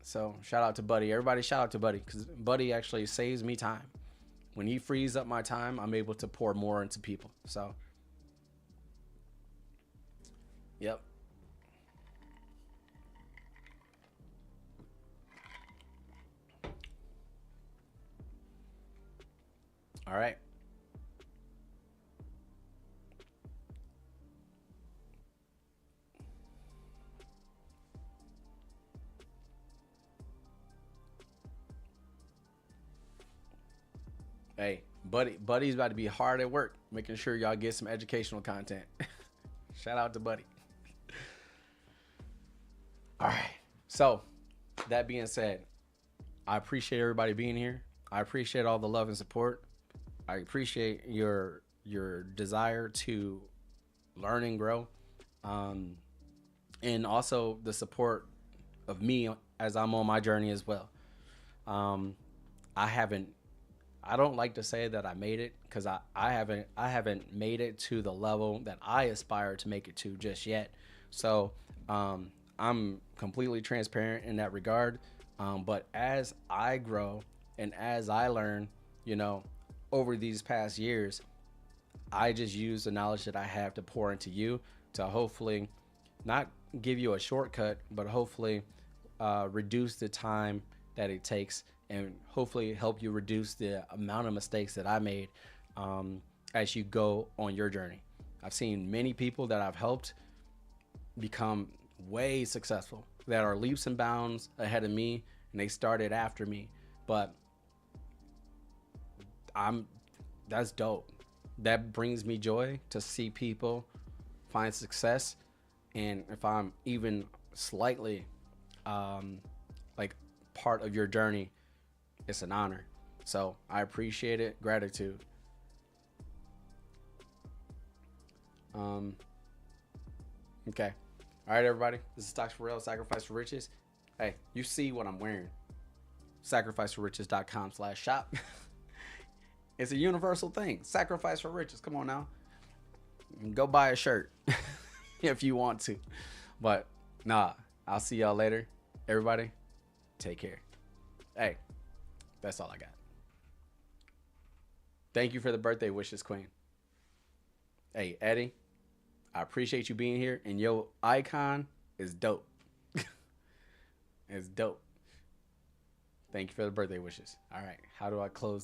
So shout out to Buddy. Everybody shout out to Buddy, because Buddy actually saves me time. When he frees up my time, I'm able to pour more into people. So yep. All right. Hey, Buddy's about to be hard at work, making sure y'all get some educational content. Shout out to Buddy. All right. So, that being said, I appreciate everybody being here. I appreciate all the love and support. I appreciate your desire to learn and grow, and also the support of me as I'm on my journey as well. I don't like to say that I made it, because I haven't made it to the level that I aspire to make it to just yet. So I'm completely transparent in that regard. But as I grow and as I learn, over these past years, I just use the knowledge that I have to pour into you to hopefully not give you a shortcut, but hopefully reduce the time that it takes, and hopefully help you reduce the amount of mistakes that I made as you go on your journey. I've seen many people that I've helped become way successful, that are leaps and bounds ahead of me, and they started after me. But that's dope. that brings me joy to see people find success. And if I'm even slightly like part of your journey, it's an honor. So I appreciate it. Gratitude. Okay. All right, everybody. This is Stocks for Real, Sacrifice for Riches. Hey, you see what I'm wearing. Sacrificeforriches.com/shop. It's a universal thing. Sacrifice for riches. Come on now. Go buy a shirt if you want to. But nah, I'll see y'all later. Everybody, take care. Hey, that's all I got. Thank you for the birthday wishes, Queen. Hey, Eddie, I appreciate you being here. And your icon is dope. It's dope. Thank you for the birthday wishes. All right. How do I close?